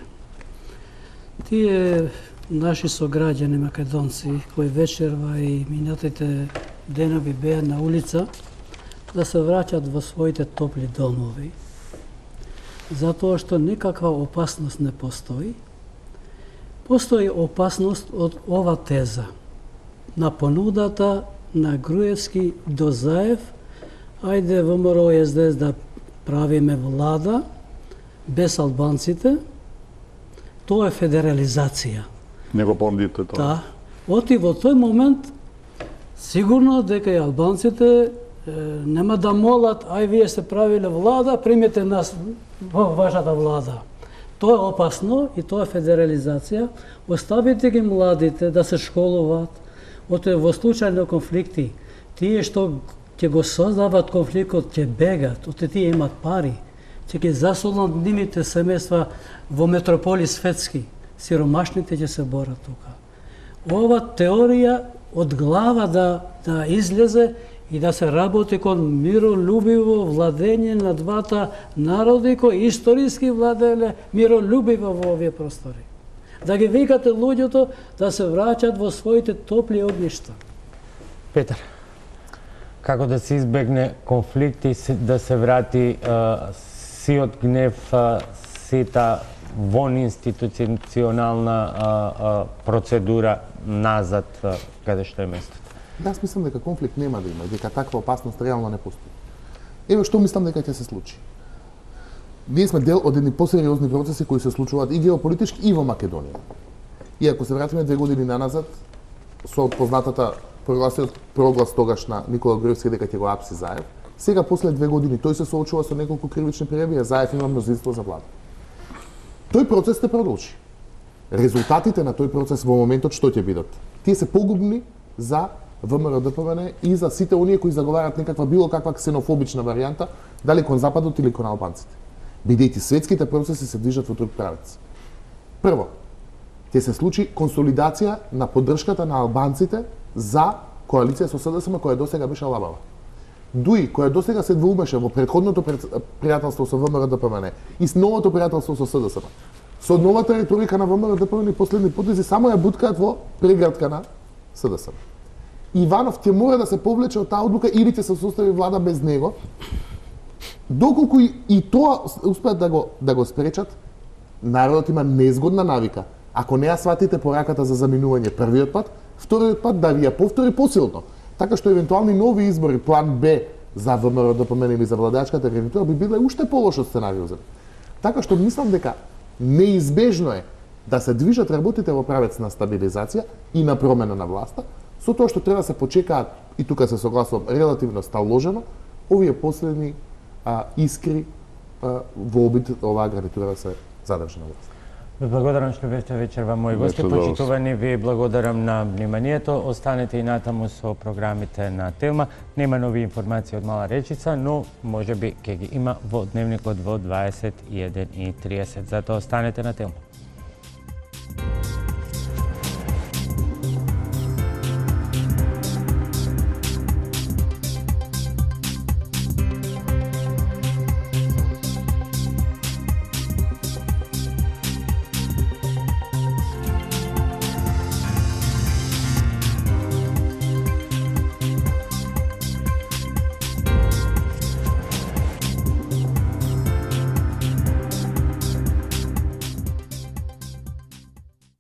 Тие наши сограѓани македонци кои вечерва и минатите денови беа на улица да се враќат во своите топли домови, затоа што никаква опасност не постои. Постои опасност од ова теза на понудата на Груевски до Заев, ајде ВМРО и СДС да правиме влада без албанците, тоа е федерализација.
Не го помните тоа?
Да. Оти во тој момент сигурно дека и албанците нема да молат, ај вие сте правиле влада, примете нас во вашата влада. Тоа е опасно и тоа е федерализација. Оставите ги младите да се школуваат. Оте во случај на конфликти, тие што ќе го создават конфликтот ќе бегат, оте тие имат пари, ќе ги засолнат нивните семејства во метрополи светски. Сиромашните ќе се борат тука. Ова теорија од глава да излезе и да се работи кон миролюбиво владење на двата народи кои историски владеле миролюбиво во овие простори. Да ги викате луѓето да се враќат во своите топли огништа.
Петар, како да се избегне конфликти, да се врати сиот гнев, сита вон институционална процедура назад каде што е местото.
Јас мислам дека конфликт нема да има и дека таква опасност реално не постои. Еве што мислам дека ќе се случи. Ние сме дел од едни посериозни процеси кои се случуваат и геополитички и во Македонија. И ако се вратиме 2 години наназад, со познатата проглас тогаш на Никола Груевски дека ќе го апси Заев, сега после 2 години тој се соочува со неколку кривични пријави, а Заев има мнозинство за влада. Тој процес се продолжи. Резултатите на тој процес во моментот што ќе бидат? Тие се погубни за ВМРО-ДПМН и за сите оние кои заговарат некаква било каква ксенофобична варијанта, дали кон Западот или кон албанците. Бидејќи светските процеси се движат во друг правец. Прво, ќе се случи консолидација на поддршката на албанците за коалиција со СДСМ која досега беше лабава. ДУИ, која досега се двоумеше во претходното пријателство со ВМРО-ДПМН и с новото пријателство со СДСМ, со новата реторика на ВМРО-ДПМН и последни потези само ја буткаат во преградка на СДСМ. Иванов ќе мора да се повлече од таа одлука или ќе се состави влада без него, доколку и тоа успеат да го спречат. Народот има незгодна навика. Ако не ја сватите пораката за заминување првиот пат, вториот пат да ви ја повтори посилно. Така што евентуални нови избори, план Б за ВМРО-ДПМН или за владеачката гарнитура би биле уште полош од сценарио за. Така што мислам дека неизбежно е да се движат работите во правец на стабилизација и на промена на власта, со тоа што треба да се почекаат, и тука се согласувам, релативно сталожено, овие последни искри во обид оваа гарнитура да се задржи на власт.
Ви благодарам што бевте вечерва мои гости. Почитувани, ви благодарам на вниманието. Останете и натаму со програмите на Телма. Нема нови информации од Мала Речица, но можеби ќе ги има во дневникот во 21:30. Затоа останете на Телма.